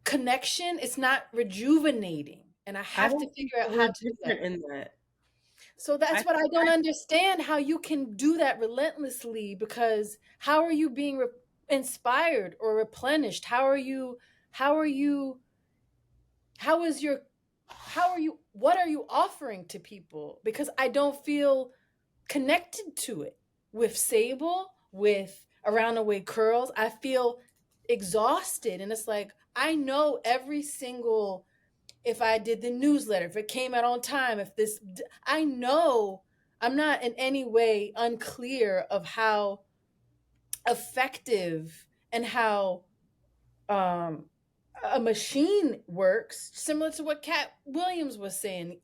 connection. It's not rejuvenating, and I I have to don't think figure out that how we're to do that. different in that. So that's I what I think don't understand, how you can do that relentlessly, because how are you being inspired or replenished? How are you how are you how is your how are you what are you offering to people? Because I don't feel connected to it. With Sable, with Around the Way Curls, I feel exhausted, and it's like I know every single, if I did the newsletter, if it came out on time, if this, I know I'm not in any way unclear of how effective and how um, a machine works, similar to what Cat Williams was saying.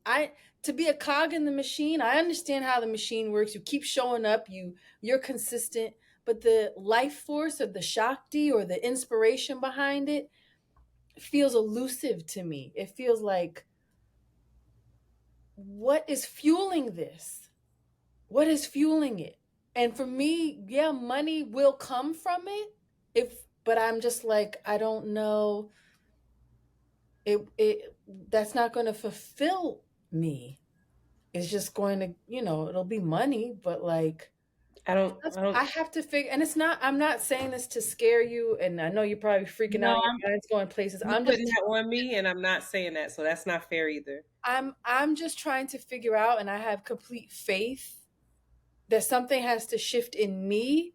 To be a cog in the machine, I understand how the machine works. You keep showing up, you're consistent, but the life force of the Shakti or the inspiration behind it feels elusive to me. It feels like, what is fueling this? What is fueling it? And for me, yeah, money will come from it. But I'm just like, I don't know. It That's not going to fulfill me. It's just going to, it'll be money, but like, I don't I have to figure. And it's not. I'm not saying this to scare you, and I know you're probably freaking no, out. Your mind's going places. you putting that on me, and I'm not saying that, so that's not fair either. I'm just trying to figure out, and I have complete faith that something has to shift in me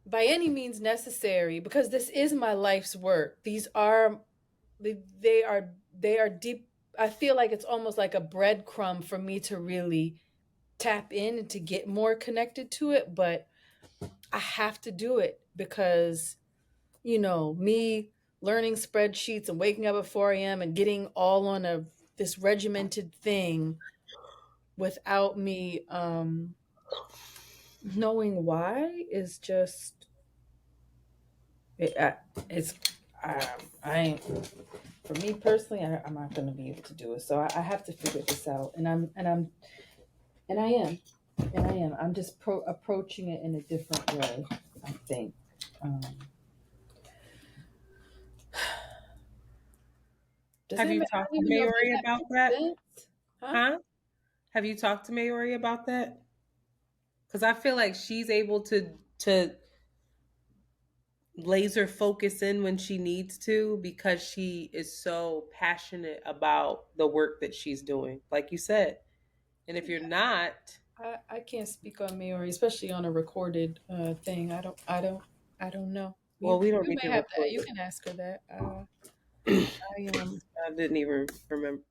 by any means necessary, because this is my life's work. They are deep. I feel like it's almost like a breadcrumb for me to really tap in and to get more connected to it, but I have to do it because, me learning spreadsheets and waking up at 4 a.m. and getting all on this regimented thing without me knowing why is just it's I ain't, for me personally, I'm not going to be able to do it. So I have to figure this out, and I am, I'm just approaching it in a different way, I think. Um, Have you I talked don't to even know if Maori that about makes that? sense. Huh? Huh? Have you talked to Maori about that? Because I feel like she's able to laser focus in when she needs to, because she is so passionate about the work that she's doing, like you said. And if you're not, I can't speak on Maori, especially on a recorded thing. I don't know. well, we don't You need may to have record that. You it. can ask her that. I I didn't even remember.